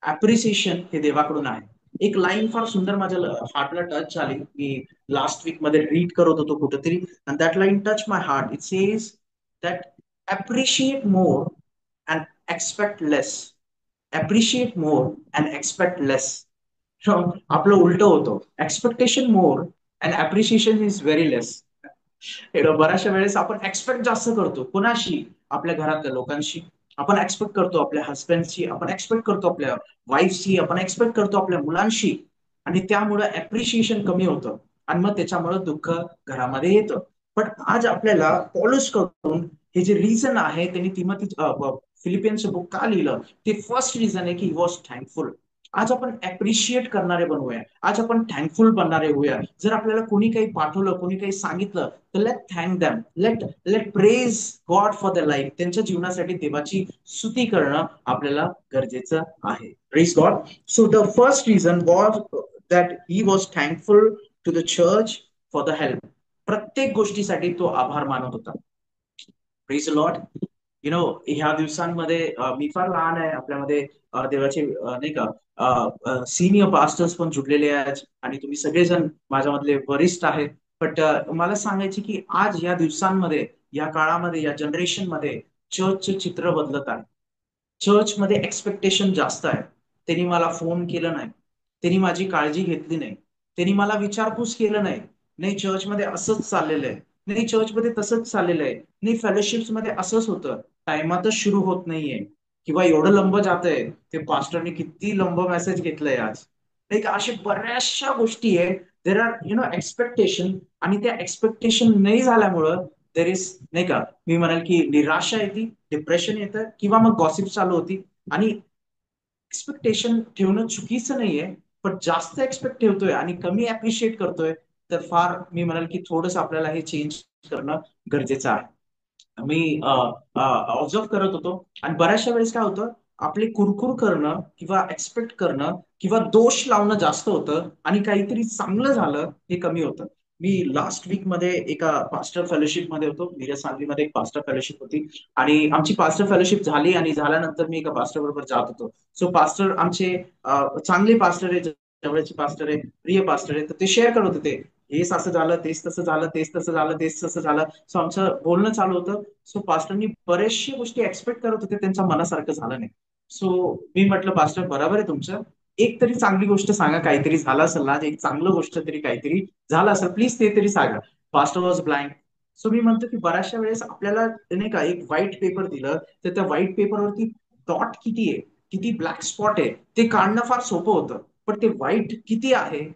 अप्रिसिएशन हे देवाकडून आहे. एक लाईन फार सुंदर माझ्या हार्टला टच झाली. मी लास्ट वीक मध्ये रीड करत होतो कुठेतरी, and that line touch my heart. It says that appreciate more and expect less. Appreciate more and expect less. आपलं उलट होतं. Expectation more and appreciation is very less. बऱ्याचशा वेळेस आपण एक्सपेक्ट जास्त करतो. कुणाशी? आपल्या घरातल्या लोकांशी. आपण एक्सपेक्ट करतो आपल्या हस्बंडशी, आपण एक्सपेक्ट करतो आपल्या वाईफशी, आपण एक्सपेक्ट करतो आपल्या मुलांशी. आणि त्यामुळे अप्रिशिएशन कमी होतं, आणि मग त्याच्यामुळे दुःख घरामध्ये येतं. पण आज आपल्याला पॉलिश करून हे जे रिझन आहे त्यांनी फिलिपियन्स बुक का लिहिलं, ते फर्स्ट रिझन आहे की ही वॉज थँकफुल. आज आपण अप्रिशिएट करणारे बनवूया. आज आपण थँकफुल बनणारे होऊया. जर आपल्याला कोणी काही पाठवलं, कोणी काही सांगितलं, तर let thank them. Let let praise God for the life. त्यांच्या जीवनासाठी देवाची स्तुती करणं आपल्याला गरजेचं आहे. Praise God. So the first reason was that he was thankful to the church for the help. प्रत्येक गोष्टीसाठी तो आभार मानत होता. Praise Lord. ह्या दिवसांमध्ये मी फार लहान आहे, आपल्यामध्ये देवाचे नाही का सिनियर पास्टर्स पण जुडलेले आहेत, आणि तुम्ही सगळेजण माझ्यामधले वरिष्ठ आहेत. बट मला सांगायचे की आज या दिवसांमध्ये, या काळामध्ये, या जनरेशन मध्ये चर्चचे चित्र बदलत आहे. चर्चमध्ये एक्सपेक्टेशन जास्त आहे. त्यांनी मला फोन केलं नाही, त्यांनी माझी काळजी घेतली नाही, त्यांनी मला विचारपूस केलं नाही. नाही चर्चमध्ये असंच चाललेलं आहे, नाही चर्चमध्ये तसंच चाललेलं आहे, नाही फेलोशिप्स मध्ये असंच होतं, टायमातच सुरू होत नाहीये, किंवा एवढं लंब जात आहे, ते पास्टरने किती लंब मेसेज घेतलंय आज. नाही का, अशा बऱ्याचशा गोष्टी आहे. देर आर एक्सपेक्टेशन, आणि त्या एक्सपेक्टेशन नाही झाल्यामुळं देर इज, नाही का, मी म्हणाल की निराशा येते, डिप्रेशन येतं, किंवा मग गॉसिप चालू होती. आणि एक्सपेक्टेशन ठेवणं चुकीचं नाहीये, पण जास्त एक्सपेक्ट ठेवतोय आणि कमी अप्रिशिएट करतोय, तर फार मी म्हणाल की थोडंसं आपल्याला हे चेंज करणं गरजेचं आहे. मी ऑब्झर्व करत होतो, आणि बऱ्याचशा वेळेस काय होतं, आपले कुरकुर करणं किंवा एक्सपेक्ट करणं किंवा दोष लावणं जास्त होतं, आणि काहीतरी चांगलं झालं हे कमी होतं. मी लास्ट वीक मध्ये एका पास्टर फेलोशिप मध्ये होतो. मिरज सांगलीमध्ये एक पास्टर फेलोशिप होती, आणि आमची पास्टर फेलोशिप झाली, आणि झाल्यानंतर मी एका पास्टर बरोबर जात होतो. सो पास्टर आमचे चांगले पास्टर आहे, जवळचे पास्टर आहे, प्रिय पास्टर आहे, तर ते शेअर करत होते, हेच असं झालं, तेच तसं झालं, तेच तसं झालं, तेच तसं झालं. सो आमचं बोलणं चालू होतं. सो पास्टरनी बरेचशे गोष्टी एक्सपेक्ट करत होते, त्यांच्या मनासारखं झालं नाही. सो मी म्हटलं, पास्टर बरोबर आहे तुमचं, एक तरी चांगली गोष्ट सांगा, काहीतरी झालं असेल ना, एक चांगलं गोष्ट तरी काहीतरी झालं असेल, प्लीज ते तरी सांगा. Pastor was blank. सो मी म्हणतो की बऱ्याचशा वेळेस आपल्याला नाही का एक व्हाईट पेपर दिलं, तर त्या व्हाईट पेपरवरती डॉट किती आहे, किती ब्लॅक स्पॉट आहे, ते काढणं फार सोपं होतं. पण ते व्हाईट किती आहे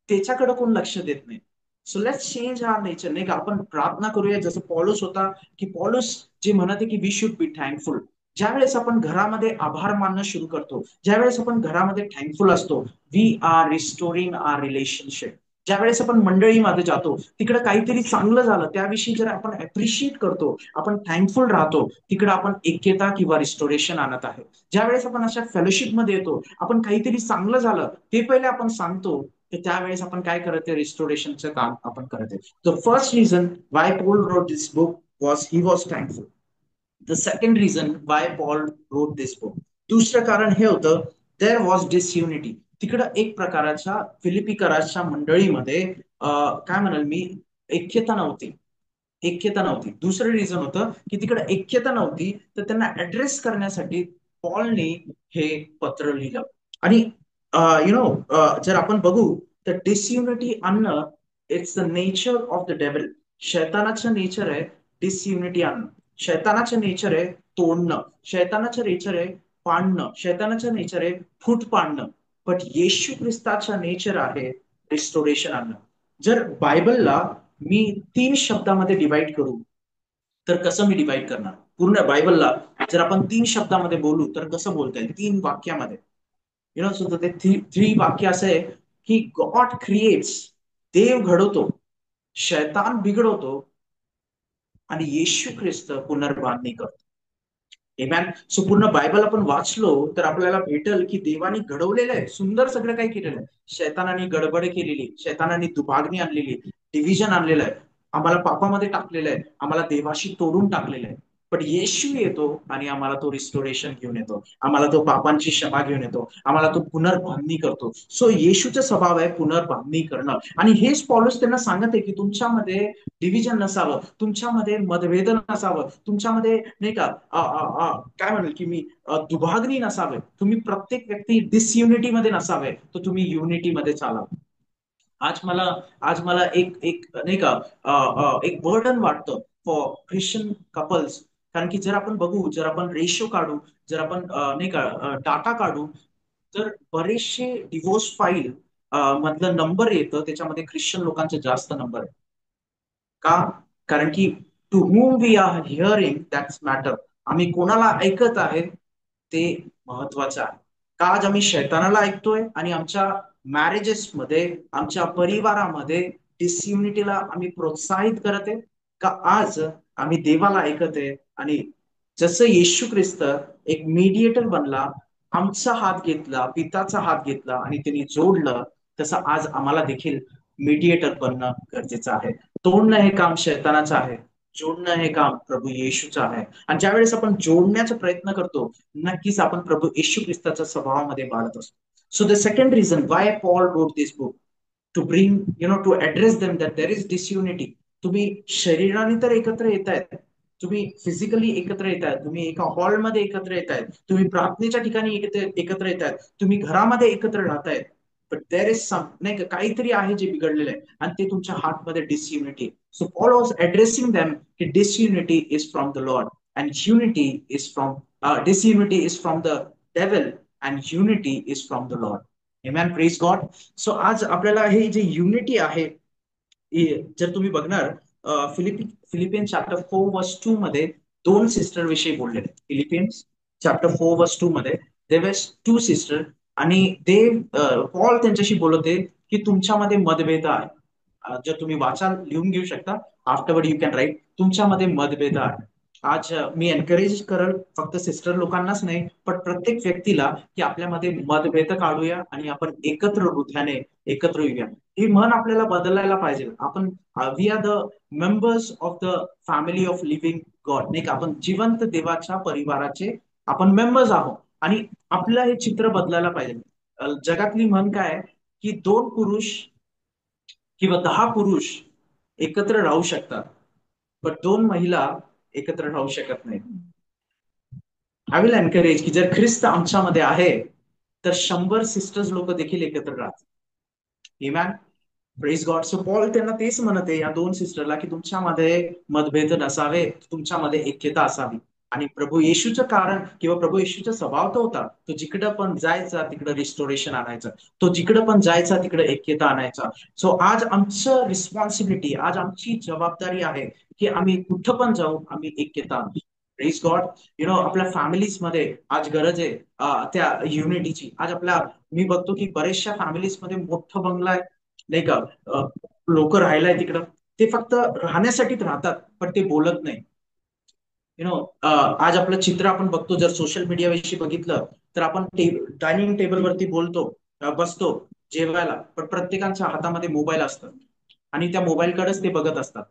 त्याच्याकडे कोण लक्ष देत नाही. So let's change our nature, नाही का, आपण प्रार्थना करूया जसं पॉलुस होता, की पॉलुस जे म्हणत आहे की वी शुड बी थँकफुल. ज्यावेळेस आपण घरामध्ये आभार मानणं सुरू करतो, ज्यावेळेस आपण घरामध्ये थँकफुल असतो, we are restoring our relationship. ज्यावेळेस आपण मंडळीमध्ये जातो, तिकडे काहीतरी चांगलं झालं, त्याविषयी जर आपण अप्रिशिएट करतो, आपण थँकफुल राहतो, तिकडे आपण ऐक्यता किंवा रिस्टोरेशन आणत आहे. ज्यावेळेस आपण अशा फेलोशिप मध्ये येतो, आपण काहीतरी चांगलं झालं ते पहिले आपण सांगतो, तर त्यावेळेस आपण काय करत आहे, रिस्टोरेशनचं काम आपण करत आहे. The first reason why Paul wrote this book was he was thankful. The second reason why Paul wrote this book, दुसरं कारण हे होतं, देर वॉज डिसयुनिटी. तिकडं एक प्रकारच्या फिलिपिकराच्या मंडळीमध्ये काय म्हणाल मी, ऐक्यता नव्हती. ऐक्यता नव्हती. दुसरं रिझन होतं की तिकडे ऐक्यता नव्हती, तर त्यांना ऍड्रेस करण्यासाठी पॉलने हे पत्र लिहिलं. आणि जर आपण बघू, तर डिसयुनिटी आणणं, it's the nature of the devil. शैतानाचं नेचर आहे डिसयुनिटी आणणं. शैतानाचं नेचर आहे तोडणं. शैतानाचं नेचर आहे पाडणं. शैतानाचं नेचर आहे फूट पाडणं. बट येशू ख्रिस्ताचा नेचर आहे रिस्टोरेशन आणणं. जर बायबलला मी 3 शब्दामध्ये डिवाइड करू, तर कसं मी डिवाइड करणार पूर्ण बायबलला? जर आपण 3 शब्दामध्ये बोलू तर कसं बोलता येईल, 3 वाक्यामध्ये? सो ते थ्री वाक्य असं आहे की गॉड क्रिएट्स, देव घडवतो, शैतान बिघडवतो, आणि येशू ख्रिस्त पुनर्बांधणी करतो. एमॅन. सो पूर्ण बायबल आपण वाचलो तर आपल्याला भेटल की देवाने घडवलेलं आहे, सुंदर सगळं काही केलेलं आहे. शैतानाने गडबड केलेली, शैतानाने दुभागणी आणलेली, डिव्हिजन आणलेलं आहे, आम्हाला पापामध्ये टाकलेलं आहे, आम्हाला देवाशी तोडून टाकलेलं आहे. पण येशू येतो आणि आम्हाला तो रिस्टोरेशन घेऊन येतो, आम्हाला तो पापांची क्षमा घेऊन येतो, आम्हाला तो पुनर्बांधणी करतो. सो येशूचा स्वभाव आहे पुनर्बांधणी करणं. आणि हेच पॉलुस त्यांना सांगत आहे की तुमच्यामध्ये डिव्हिजन नसावं, तुमच्यामध्ये मतभेद नसावं, तुमच्यामध्ये नाही का काय म्हणेल की मी दुभागणी नसावे, तुम्ही प्रत्येक व्यक्ती डिसयुनिटी मध्ये नसावे, तर तुम्ही युनिटी मध्ये चालावं. आज मला आज मला एक एक नाही का एक बर्डन वाटतं फॉर ख्रिश्चन कपल्स. कारण की जर आपण बघू, जर आपण रेशो काढू, जर आपण नाही का डाटा काढू, तर बरेचसे डिवोर्स फाईल मधलं नंबर येतं, त्याच्यामध्ये ख्रिश्चन लोकांचे जास्त नंबर आहे. का? कारण की to whom we are hearing that's matter. आम्ही कोणाला ऐकत आहे ते महत्वाचं आहे. का आज आम्ही शैतानाला ऐकतोय आणि आमच्या मॅरेजेस मध्ये, आमच्या परिवारामध्ये डिसयुनिटीला आम्ही प्रोत्साहित करत आहे? का आज आम्ही देवाला ऐकत आहे, आणि जसं येशू ख्रिस्त एक मीडिएटर बनला, आमचा हात घेतला, पिताचा हात घेतला आणि त्यांनी जोडलं, तसं आज आम्हाला देखील मीडिएटर बनणं गरजेचं आहे. तोडणं हे काम शैतानाचं आहे, जोडणं हे काम प्रभू येशूचं आहे. आणि ज्यावेळेस आपण जोडण्याचा प्रयत्न करतो, नक्कीच आपण प्रभू येशू ख्रिस्ताच्या स्वभावामध्ये वाढत असतो. So the second reason why Paul wrote this book, to bring to address them that there is disunity. तुम्ही शरीराने तर एकत्र येत आहेत, तुम्ही फिजिकली एकत्र येत आहेत, तुम्ही एका हॉलमध्ये एकत्र येत आहेत, तुम्ही प्रार्थनेच्या ठिकाणी एकत्र येत आहेत, तुम्ही घरामध्ये एकत्र राहतायत. बट देर इज सम, नाही का, काहीतरी आहे जे बिघडलेलं आहे आणि ते तुमच्या हार्टमध्ये disunity. So Paul was addressing them की disunity is from the Lord and unity is from, disunity is from the devil and unity is from the Lord. Amen, praise God. So आज आपल्याला हे जे युनिटी आहे, जर तुम्ही बघणार Philippian chapter 4 वर्स 2 मध्ये दोन सिस्टर विषयी बोललेले. फिलिपियन्स चॅप्टर 4 वर्स 2 मध्ये देर वॉज टू सिस्टर, आणि ते पॉल त्यांच्याशी बोलत आहे की तुमच्यामध्ये मतभेद आहे. जर तुम्ही वाचाल, लिहून घेऊ शकता, आफ्टरवर्ड यू कॅन राईट, तुमच्यामध्ये मतभेद आहे. आज मी एनकरेज करल फक्त सिस्टर लोकांनाच नाही, पण प्रत्येक व्यक्तीला, की आपल्यामध्ये मतभेद काढूया आणि आपण एकत्र हृदयाने एकत्र येऊया. ही म्हण आपल्याला बदलायला पाहिजे. आपण we are the members of the family of living God, नाही का, आपण जिवंत देवाच्या परिवाराचे आपण मेंबर्स आहोत. आणि आपलं हे चित्र बदलायला पाहिजे. जगातली म्हण काय आहे, की 2 पुरुष किंवा 10 पुरुष एकत्र राहू शकतात, पण 2 महिला एकत्र राहू शकत नाही. आय विल एनकरेज की जर ख्रिस्त आमच्यामध्ये आहे, तर 100 सिस्टर्स लोक देखील एकत्र राहतात. Amen. Press God. So Paul त्यांना तेच म्हणत आहे या दोन सिस्टरला, की तुमच्यामध्ये मतभेद नसावे, तुमच्यामध्ये ऐक्यता असावी. आणि प्रभू येशूचं कारण किंवा प्रभू येशूचा स्वभाव तो होता, तो जिकडं पण जायचा तिकडं रिस्टोरेशन आणायचं, तो जिकडं पण जायचा तिकडे ऐक्यता आणायचा. सो आज आमचं रिस्पॉन्सिबिलिटी, आज आमची जबाबदारी आहे की आम्ही कुठं पण जाऊ, आम्ही ऐक्यता आणू. Press God. आपल्या फॅमिलीज मध्ये आज गरज आहे त्या युनिटीची. आज आपल्या, मी बघतो की बऱ्याचशा फॅमिलीज मध्ये मोठं बंगला आहे, नाही का, लोक राहायलाय तिकडं, ते फक्त राहण्यासाठीच राहतात, पण ते बोलत नाही. आज आपलं चित्र आपण बघतो, जर सोशल मीडिया विषयी बघितलं तर आपण डायनिंग टेबलवरती बोलतो, बसतो जेवायला, पण प्रत्येकाच्या हातामध्ये मोबाईल असतात आणि त्या मोबाईलकडेच ते बघत असतात.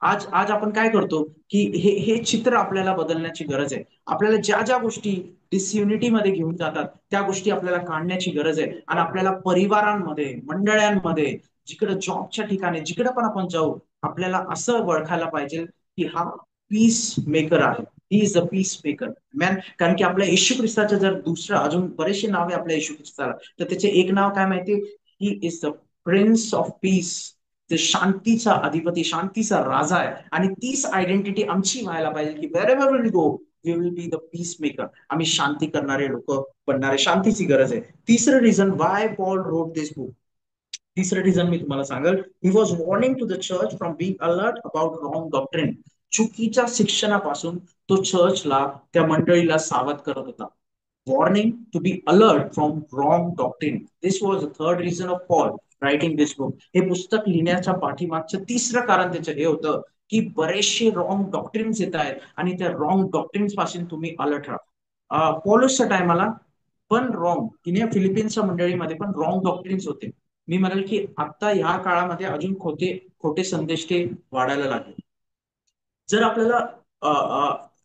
आज आज आपण काय करतो, की हे चित्र आपल्याला बदलण्याची गरज आहे. आपल्याला ज्या ज्या गोष्टी डिसयुनिटी मध्ये घेऊन जातात, त्या गोष्टी आपल्याला काढण्याची गरज आहे. आणि आपल्याला परिवारांमध्ये, मंडळांमध्ये, जिकडे जॉबच्या ठिकाणी, जिकडे पण आपण जाऊ, आपल्याला असं ओळखायला पाहिजे की हा पीस मेकर आहे. He is a peace maker man. कारण की आपल्या येशू ख्रिस्ताचं जर दुसरं अजून बरेचसे नाव आहे आपल्या येशू ख्रिस्ताला, तर त्याचे एक नाव काय माहिती, he is the prince of peace. ते शांतीचा अधिपती, शांतीचा राजा आहे. आणि तीच आयडेंटिटी आमची व्हायला पाहिजे की wherever will go, we will be the peacemaker. आम्ही शांती करणारे लोक बनणारे, शांतीची गरज आहे. तिसरं reason why Paul wrote this book, तिसरं रिझन मी तुम्हाला सांगेल, he was warning to the church from being alert about wrong doctrine. चुकीच्या शिक्षणापासून तो चर्चला, त्या मंडळीला सावध करत होता. Warning to be alert from wrong doctrine. This was the third reason of Paul writing this book. हे पुस्तक लिहिण्याच्या पाठीमागचं तिसरं कारण त्याचं हे होतं की बरेचसे रॉंग डॉक्ट्रिन्स येत आहेत आणि त्या रॉंग डॉक्ट्रिन्स पासून तुम्ही अलर्ट राहा. पॉलसच्या टायमाला पण रॉंग, की फिलिपिन्सच्या मंडळीमध्ये पण रॉंग डॉक्ट्रिन्स होते. मी म्हणेल की आता ह्या काळामध्ये अजून खोटे खोटे संदेश ते वाढायला लागले. जर आपल्याला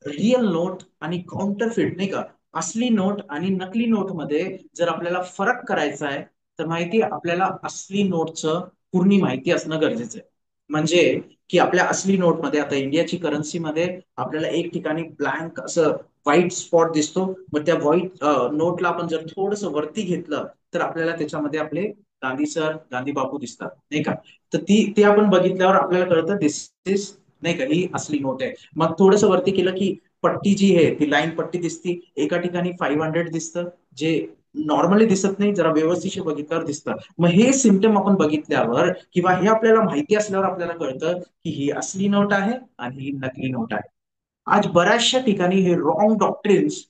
रिअल नोट आणि काउंटरफिट, नाही का, असली नोट आणि नकली नोट मध्ये जर आपल्याला फरक करायचा आहे, तर माहिती आपल्याला असली नोटचं पूर्ण माहिती असणं गरजेचं आहे. म्हणजे की आपल्या असली नोटमध्ये, आता इंडियाची करन्सीमध्ये आपल्याला एक ठिकाणी ब्लँक असं व्हाईट स्पॉट दिसतो. मग त्या व्हाईट नोटला आपण जर थोडस वरती घेतलं, तर आपल्याला त्याच्यामध्ये आपले गांधी सर, गांधी बापू दिसतात, नाही का. तर ते आपण बघितल्यावर आपल्याला कळतं दिस इज, नाही का, ही असली नोट आहे. मग थोडस वरती केलं की पट्टी जी आहे ती लाईन पट्टी दिसती, एका ठिकाणी 500 दिसतं, जे नॉर्मली दिसत नाही, जरा व्यवस्थित बघितल्यावर दिसतं. मग हे सिम्टम आपण बघितल्यावर किंवा हे आपल्याला माहिती असल्यावर आपल्याला कळतं की ही असली नोट आहे आणि ही नकली नोट आहे. आज बऱ्याचशा ठिकाणी हे रॉंग डॉक्ट्रिन्स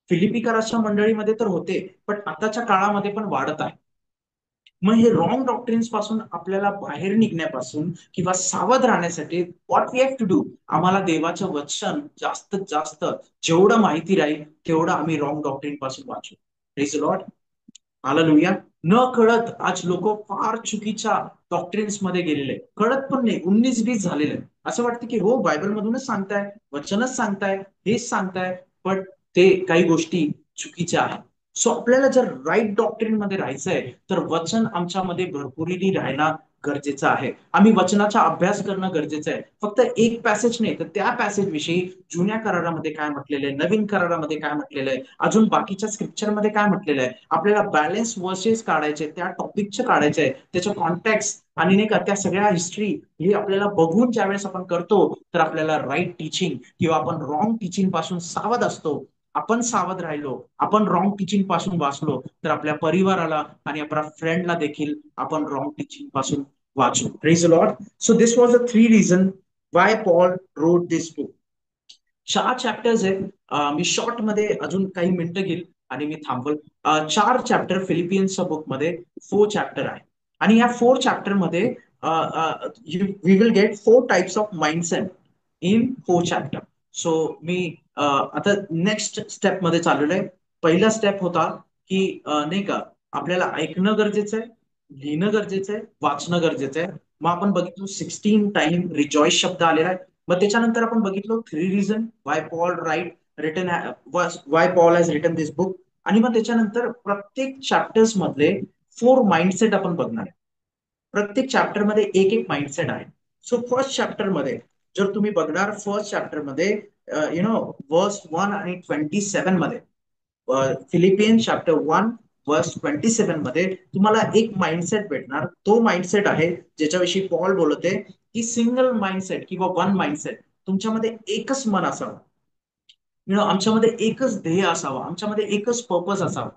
फिलिपिकराच्या मंडळीमध्ये तर होते, पण आताच्या काळामध्ये पण वाढत आहे. मग हे रॉंग डॉक्ट्रिन्स पासून आपल्याला बाहेर निघण्यापासून किंवा सावध राहण्यासाठी what we have to do, आम्हाला देवाचं वचन जास्तीत जास्त जेवढं माहिती राहील तेवढं आम्ही रॉंग डॉक्ट्रिन पासून वाचू. Praise the Lord. हालेलुया. न कळत आज लोक फार चुकीच्या डॉक्ट्रिन्स मध्ये गेलेले, कळत पण नाही, 19-20 झालेले. असं वाटतं की हो बायबल मधूनच सांगताय, वचनच सांगताय, हेच सांगताय, पण ते काही गोष्टी चुकीच्या आहेत. सो आपल्याला जर राईट डॉक्ट्रिन मध्ये राहायचंय, तर वचन आमच्यामध्ये भरपुरीने राहणं गरजेचं आहे. आम्ही वचनाचा अभ्यास करणं गरजेचं आहे. फक्त एक पॅसेज नाही, तर त्या पॅसेज विषयी जुन्या करारामध्ये काय म्हटलेलं आहे, नवीन करारामध्ये काय म्हटलेलं आहे, अजून बाकीच्या स्क्रिप्चरमध्ये काय म्हटलेलं आहे, आपल्याला बॅलन्स वर्सेस काढायचे, त्या टॉपिकचे काढायचे आहे, त्याचं कॉन्टेक्स्ट आणि नाही का त्या सगळ्या हिस्ट्री हे आपल्याला बघून ज्यावेळेस आपण करतो, तर आपल्याला राईट टीचिंग किंवा आपण रॉंग टीचिंग पासून सावध असतो. आपण सावध राहिलो, आपण रॉंग टीचिंग पासून वाचलो, तर आपल्या परिवाराला आणि आपल्या फ्रेंडला देखील आपण रॉंग टीचिंग पासून वाचू. Praise the Lord. So this was the three reason why Paul road this book. 4 chapters आहेत. मी शॉर्ट मध्ये अजून काही मिनिटं घेईल आणि मी थांबवल. 4 चॅप्टर फिलिपियन्सच्या बुकमध्ये 4 चॅप्टर आहे. आणि या 4 चॅप्टर मध्ये we will get 4 types of mindset in 4 chapter. So मी आता नेक्स्ट स्टेप मध्ये चाललेलो आहे. पहिला स्टेप होता की नाही का आपल्याला ऐकणं गरजेचं आहे, लिहिणं गरजेचं आहे, वाचणं गरजेचं आहे. मग आपण बघितलं 16 टाइम रिजॉईस शब्द आलेला आहे. मग त्याच्यानंतर आपण बघितलं 3 reason why Paul written why Paul has written this book. आणि मग त्याच्यानंतर प्रत्येक चॅप्टर्स मधले 4 माइंडसेट आपण बघणार आहे. प्रत्येक चॅप्टर मध्ये एक एक माइंडसेट आहे. सो फर्स्ट चॅप्टर मध्ये जर तुम्ही बघणार, फर्स्ट चॅप्टर मध्ये वर्स 1 आणि 27 मध्ये, फिलिपियन्स चॅप्टर 1 वर्स 27 मध्ये तुम्हाला एक माइंडसेट भेटणार. तो माइंडसेट आहे ज्याच्याविषयी पॉल बोलते की सिंगल माइंडसेट किंवा वन माइंडसेट. तुमच्यामध्ये एकच मन असावं, आमच्यामध्ये एकच ध्येय असावं, आमच्यामध्ये एकच पर्पज असावं,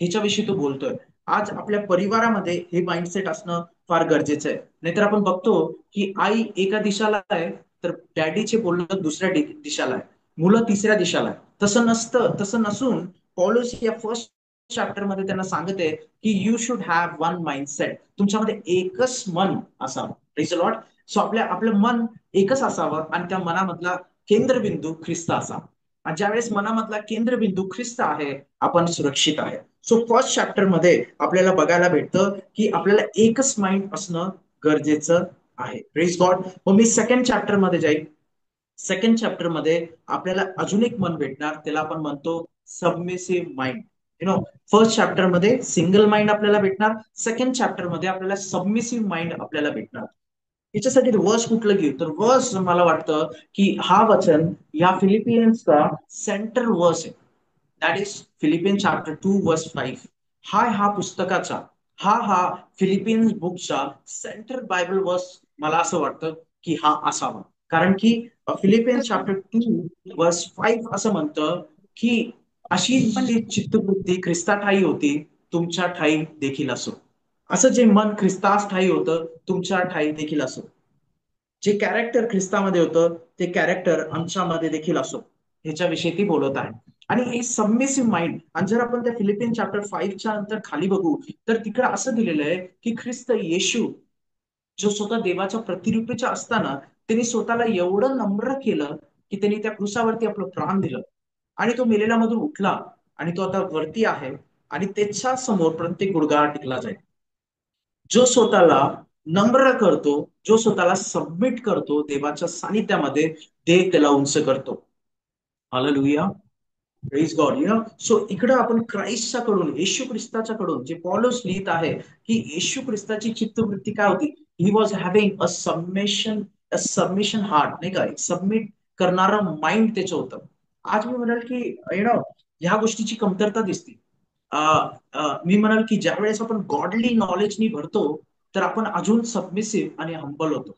ह्याच्याविषयी तो बोलतोय. आज आपल्या परिवारामध्ये हे माइंडसेट असणं फार गरजेचं आहे. नाहीतर आपण बघतो की आई एका दिशाला आहे, तर डॅडीचे बोलणं दुसऱ्या दिशाला आहे, मुलं तिसऱ्या दिशाला आहे. तसं नसतं. तसं नसून पॉलस या फर्स्ट चॅप्टर मध्ये त्यांना सांगते की you should have one mindset. तुमच्यामध्ये एकच मन असावं. Praise the Lord. सो आपलं मन एकच असावं आणि त्या मनामधला केंद्रबिंदू ख्रिस्त असावा. आणि ज्यावेळेस मनामधला केंद्रबिंदू ख्रिस्त आहे, आपण सुरक्षित आहे. सो फर्स्ट चॅप्टर मध्ये आपल्याला बघायला भेटतं की आपल्याला एकच माइंड असणं गरजेचं आहे. Praise God. मग मी सेकंड चॅप्टर मध्ये जाईल. सेकंड चॅप्टर मध्ये आपल्याला अजून एक मन भेटणार, त्याला आपण म्हणतो सबमिसिव्ह माइंड. फर्स्ट चॅप्टर मध्ये सिंगल माइंड आपल्याला भेटणार, सेकंड चॅप्टर मध्ये आपल्याला सबमिसिव्ह माइंड आपल्याला भेटणार. याच्यासाठी वर्स कुठलं घेऊ, तर वर्स मला वाटतं की हा वचन या फिलिपियन्सचा सेंटर वर्स आहे. दॅट इज फिलिपियन चॅप्टर 2 वर्स 5. हा पुस्तकाचा हा फिलिपियन्स बुकचा सेंटर बायबल वर्स मला असं वाटतं की हा असावा. कारण की फिलिपियन्स चॅप्टर 2 वर्स 5 असं म्हणतं की अशी जी चित्तवृत्ती ख्रिस्ता ठाई होती, तुमच्या ठाई देखील असो. असं जे मन ख्रिस्तास ठाई होतं, तुमच्या ठाई देखील असो. जे कॅरेक्टर ख्रिस्तामध्ये होतं, ते कॅरेक्टर आमच्यामध्ये देखील असो, ह्याच्याविषयी ती बोलत आहे. आणि हे सबमिसिव्ह माइंड. आणि जर आपण त्या फिलिपियन चॅप्टर 5च्या नंतर खाली बघू, तर तिकडे असं दिलेलं आहे की ख्रिस्त येशू जो स्वतः देवाच्या प्रतिरूपीच्या असताना त्यांनी स्वतःला एवढं नम्र केलं की त्यांनी त्या क्रुसावरती आपलं प्राण दिलं आणि तो मेलेल्यामधून उठला आणि तो आता वरती आहे. आणि त्याच्या समोर प्रत्येक गुडघा टिकला जाईल. जो स्वतःला नम्र करतो, जो स्वतःला सबमिट करतो देवाच्या सानिध्यामध्ये, देव त्याला उंच करतो. हालेलुया. Praise God. सो इकडं आपण क्राइस्टच्या कडून, येशू ख्रिस्ताच्या कडून जे पॉलस लिहित आहे की येशू ख्रिस्ताची चित्तवृत्ती काय होती. He was having a submission heart, नाही का, सबमिट करणारा माइंड त्याचं होतं. आज मी म्हणाल की ह्या गोष्टीची कमतरता दिसते. मी म्हणाल की ज्या वेळेस आपण गॉडली नॉलेजनी भरतो, तर आपण अजून सबमिसिव्ह आणि हंबल होतो.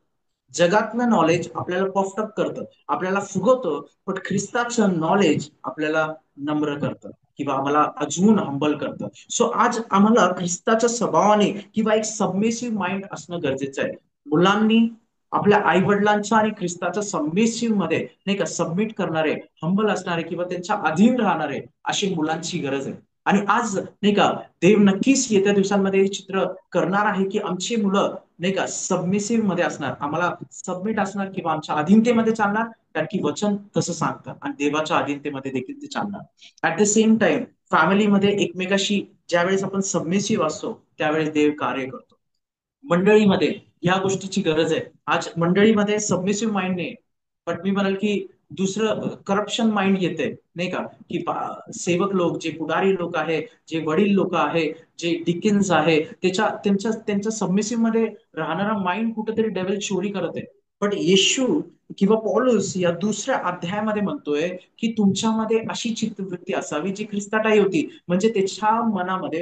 जगातलं नॉलेज आपल्याला पफअप करतं, आपल्याला फुगवतं, पण ख्रिस्ताचं नॉलेज आपल्याला नम्र करतं किंवा आम्हाला अजून हंबल करतं. सो आज आम्हाला ख्रिस्ताच्या स्वभावाने किंवा एक सबमिसिव्ह माइंड असणं गरजेचं आहे. मुलांनी आपल्या आई वडिलांच्या आणि ख्रिस्ताच्या सबमिसिव्ह मध्ये नाही का सबमिट करणारे, हंबल असणारे किंवा त्यांच्या अधीन राहणारे अशी मुलांची गरज आहे. आणि आज नाही का देव नक्कीच येत्या दिवसांमध्ये हे चित्र करणार आहे की आमची मुलं नाही का सबमिसिव्ह मध्ये असणार, आम्हाला सबमिट असणार किंवा आमच्या अधीनतेमध्ये चालणार. कारण की वचन तसं सांगतं आणि देवाच्या अधीनतेमध्ये देखील ते चालणार. ऍट द सेम टाइम फॅमिलीमध्ये एकमेकाशी ज्यावेळेस आपण सबमिसिव्ह असतो, त्यावेळेस देव कार्य करतो. मंडळीमध्ये या गोष्टीची गरज आहे. आज मंडळीमध्ये सबमिसिव्ह माइंड नाही, पण मी म्हणाल की दुसरं करप्शन माइंड येते, नाही का, की सेवक लोक, जे पुढारी लोक आहे, जे वडील लोक आहे, जे डिकिन्स आहे, त्यांच्या सबमिसिव्ह मध्ये राहणारा माइंड कुठेतरी डेव्हिल चोरी करत आहे. पण येशू किंवा पौलुस या दुसऱ्या अध्यायामध्ये म्हणतोय की तुमच्यामध्ये अशी चित्तवृत्ती असावी जी ख्रिस्ताटाई होती. म्हणजे त्याच्या मनामध्ये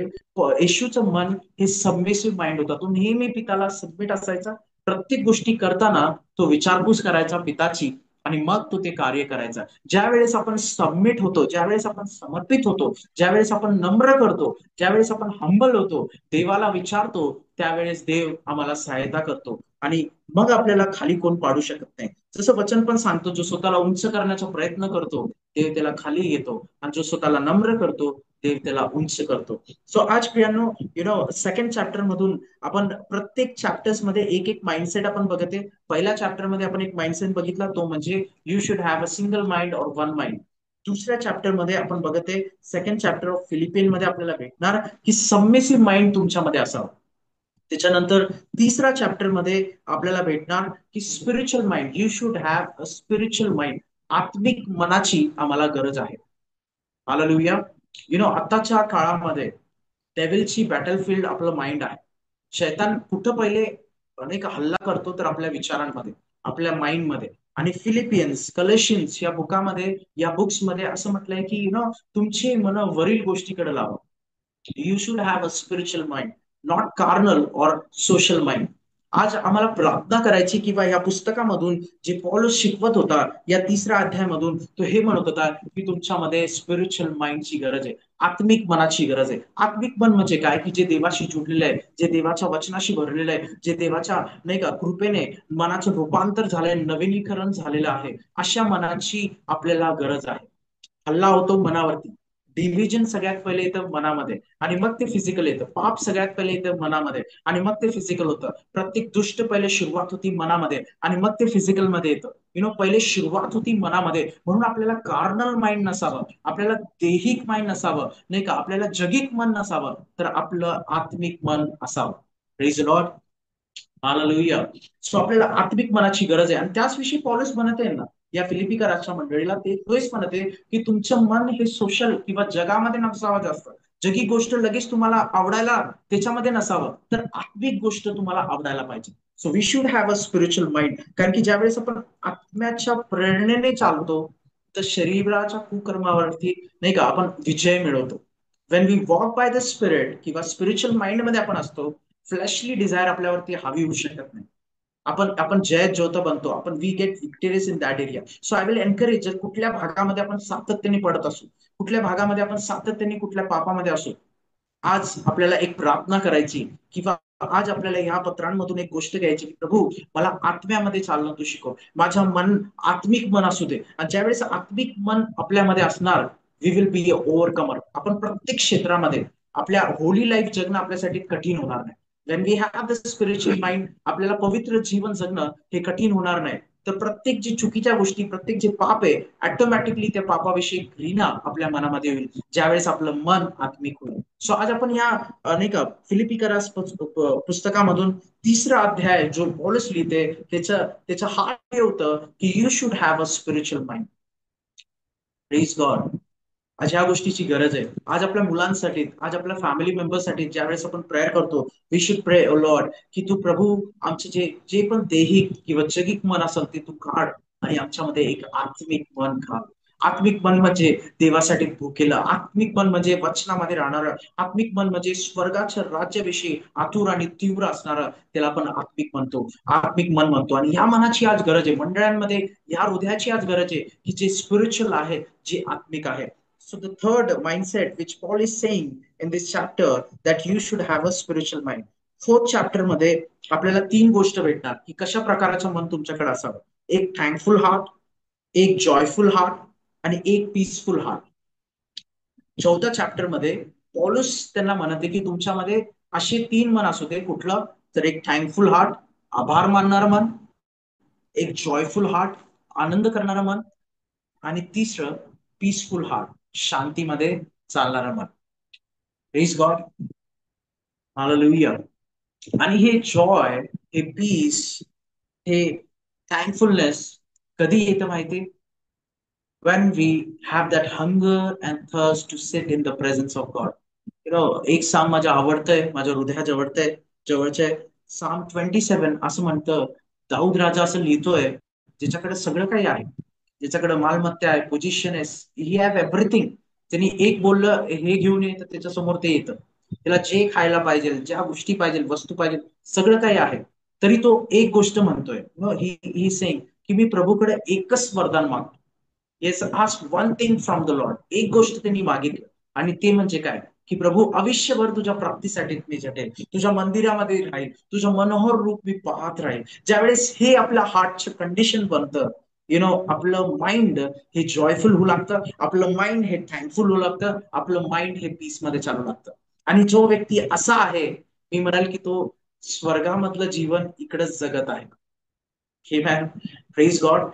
येशूचं मन हे सबमिसिव्ह माइंड होता. तो नेहमी पिताला सबमिट असायचा. प्रत्येक गोष्टी करताना तो विचारपूस करायचा पिताची, आणि मग तो ते कार्य करायचा. ज्या वेळेस आपण सबमिट होतो, ज्यावेळेस आपण समर्पित होतो, ज्यावेळेस आपण नम्र करतो, ज्यावेळेस आपण हंबल होतो, देवाला विचारतो, त्यावेळेस देव आम्हाला सहायता करतो, आणि मग आपल्याला खाली कोण पाडू शकत नाही. जसं वचन पण सांगतो, जो स्वतःला उंच करण्याचा प्रयत्न करतो देव त्याला खाली घेतो, आणि जो स्वतःला नम्र करतो देव त्याला उंच करतो. सो आज प्रियांनो, सेकंड चॅप्टर मधून आपण प्रत्येक चॅप्टर्स मध्ये एक एक माइंडसेट आपण बघते. पहिल्या चॅप्टर मध्ये आपण एक माइंडसेट बघितला, तो म्हणजे you should have a single mind और वन माइंड. दुसऱ्या चॅप्टर मध्ये आपण बघते, सेकंड चॅप्टर ऑफ फिलिपिन मध्ये आपल्याला भेटणार की सबमिसिव्ह माइंड तुमच्यामध्ये असावं. त्याच्यानंतर तिसऱ्या चॅप्टर मध्ये आपल्याला भेटणार की spiritual mind, you should have a spiritual mind. आत्मिक मनाची आम्हाला गरज आहे. हालेलुया. आताच्या काळामध्ये डेव्हिलची बॅटलफील्ड आपलं माइंड आहे. शैतान कुठं पहिले अनेक हल्ला करतो तर आपल्या विचारांमध्ये, आपल्या माइंडमध्ये. आणि फिलिपियन्स, कलेशियन्स या बुकामध्ये, या बुक्समध्ये असं म्हटलंय की तुमची मन वरील गोष्टीकडे लावा. You should have a spiritual mind, not carnal और सोशल माइंड. आज आम्हाला प्रार्थना करायची किंवा या पुस्तकामधून जे पॉल शिकवत होता, या तिसऱ्या अध्यायामधून तो हे म्हणत होता की तुमच्यामध्ये स्पिरिच्युअल माइंडची गरज आहे, आत्मिक मनाची गरज आहे. आत्मिक मन म्हणजे काय, की जे देवाशी जुडलेलं आहे, जे देवाच्या वचनाशी भरलेलं आहे, जे देवाच्या, नाही का, कृपेने मनाचं रूपांतर झालंय, नवीनीकरण झालेलं आहे, अशा मनाची आपल्याला गरज आहे. हल्ला होतो मनावरती. डिव्हिजन सगळ्यात पहिले येतं मनामध्ये, आणि मग ते फिजिकल येतं. पाप सगळ्यात पहिले येतं मनामध्ये, आणि मग ते फिजिकल होतं. प्रत्येक दुष्ट पहिले सुरुवात होती मनामध्ये, आणि मग ते फिजिकल मध्ये येतं. पहिले सुरुवात होती मनामध्ये. म्हणून आपल्याला कार्नल माइंड नसावं, आपल्याला देहिक माइंड नसावं, नाही का, आपल्याला जगिक मन नसावं, तर आपलं आत्मिक मन असावं. Praise Lord. हालेलुया. सो आपल्याला आत्मिक मनाची गरज आहे, आणि त्याच विषयी पॉलस म्हणत आहे ना या फिलिपिकराच्या मंडळीला. ते तोच म्हणते की तुमचं मन हे सोशल किंवा जगामध्ये नसावं जास्त. जगी गोष्ट लगेच तुम्हाला आवडायला त्याच्यामध्ये नसावं, तर आत्मिक गोष्ट तुम्हाला आवडायला पाहिजे. So we should have a spiritual mind. कारण की ज्यावेळेस आपण आत्म्याच्या प्रेरणेने चालतो, तर शरीराच्या कुकर्मावरती, नाही का, आपण विजय मिळवतो. When we walk by the spirit किंवा स्पिरिच्युअल माइंड मध्ये आपण असतो, फ्लॅशली डिझायर आपल्यावरती हवी होऊ शकत नाही. आपण आपण जय ज्योत बनतो, आपण we get victorious in that area. So I will encourage, जर कुठल्या भागामध्ये आपण सातत्याने पडत असू, कुठल्या भागामध्ये आपण सातत्याने कुठल्या पापामध्ये असू, आज आपल्याला एक प्रार्थना करायची, किंवा आज आपल्याला ह्या पत्रांमधून एक गोष्ट घ्यायची की प्रभू, मला आत्म्यामध्ये चालणं तू शिकव. माझं मन आत्मिक मन असू दे. आणि ज्यावेळेस आत्मिक मन आपल्यामध्ये असणार, वी विल बी अ ओव्हरकमर. आपण प्रत्येक क्षेत्रामध्ये आपल्या होली लाईफ जगणं आपल्यासाठी कठीण होणार नाही. When we have the spiritual mind, आपल्याला पवित्र जीवन जगणं हे कठीण होणार नाही. तर प्रत्येक जी चुकीच्या गोष्टी, प्रत्येक जे पाप आहे, ऑटोमॅटिकली त्या पापाविषयी घृणा आपल्या मनामध्ये होईल, ज्यावेळेस आपलं मन आत्मिक होईल. सो आज आपण या नाही का फिलिपिकरास पुस्तकामधून तिसरा अध्याय जो पॉलस लिहिते, त्याचं हार्ट हे होतं की you should have a spiritual mind. Please God. आज ह्या गोष्टीची गरज आहे. आज आपल्या मुलांसाठी, आज आपल्या फॅमिली मेंबर्ससाठी ज्यावेळेस आपण प्रेयर करतो, वी शुड प्रे ओ लॉर्ड, की तू प्रभू आमचे जे जे पण देहिक किंवा जगिक मन असेल ते तू काढ, आणि आमच्यामध्ये एक आत्मिक मन घाल. आत्मिक मन म्हणजे देवासाठी भुकेलं, आत्मिक मन म्हणजे वचनामध्ये राहणारं, आत्मिक मन म्हणजे स्वर्गाच्या राज्याविषयी आतुर आणि तीव्र असणारं, त्याला आपण आत्मिक म्हणतो, आत्मिक मन म्हणतो. आणि या मनाची आज गरज आहे मंडळांमध्ये, या हृदयाची आज गरज आहे की जे स्पिरिच्युअल आहे, जे आत्मिक आहे. So the third mindset which Paul is saying in this chapter, that you should have a spiritual mind. Fourth chapter मध्ये आपल्याला तीन गोष्ट भेटणार की कशा प्रकारचं मन तुमच्याकडे असावं. एक थँकफुल हार्ट, एक जॉयफुल हार्ट, आणि एक पीसफुल हार्ट. चौथ्या चॅप्टर मध्ये पॉलुस त्यांना म्हणते की तुमच्यामध्ये असे तीन मन असू दे. कुठलं? तर एक थँकफुल हार्ट, आभार मानणारं मन, एक जॉयफुल हार्ट, आनंद करणारं मन, आणि तिसरं पीसफुल हार्ट, शांतीमध्ये चालणारं मन. Praise God. हालेलुया. आणि हे जॉय, हे पीस, हे थँकफुलनेस कधी येतं माहिती? when we have that hunger and thirst to sit in the presence of God. एक साम माझ्या आवडतंय, माझ्या हृदयात आवडतंय, जवळचं आहे. साम 27 असं म्हणतं, दाऊद राजा असं लिहितोय, ज्याच्याकडे सगळं काही आहे, ज्याच्याकडे मालमत्ता आहे, पोझिशन आहे, ही हॅव एव्हरीथिंग. त्यांनी एक बोललं हे घेऊन ये, तर त्याच्या समोर ते येतं. त्याला जे खायला पाहिजे, ज्या गोष्टी पाहिजे, वस्तू पाहिजे, सगळं काही आहे. तरी तो एक गोष्ट म्हणतोय, ही सेइंग की मी प्रभूकडे एकच वरदान मागतो. Yes, ask one thing from the Lord. एक गोष्ट त्यांनी मागितलं, आणि ते म्हणजे काय, की प्रभू आयुष्यभर तुझ्या प्राप्तीसाठी मी झटेल, तुझ्या मंदिरामध्ये राहील, तुझं मनोहर रूप मी पाहत राहील. ज्यावेळेस हे आपल्या हार्टचं कंडिशन बनतं, आपलं माइंड हे जॉयफुल होऊ लागतं, आपलं माइंड हे थँकफुल होऊ लागतं, आपलं माइंड हे पीस मध्ये चालू लागतं. आणि जो व्यक्ती असा आहे, मी म्हणाल की तो स्वर्गामधलं जीवन इकडेच जगत आहे. हे मॅन, प्रेज गॉड.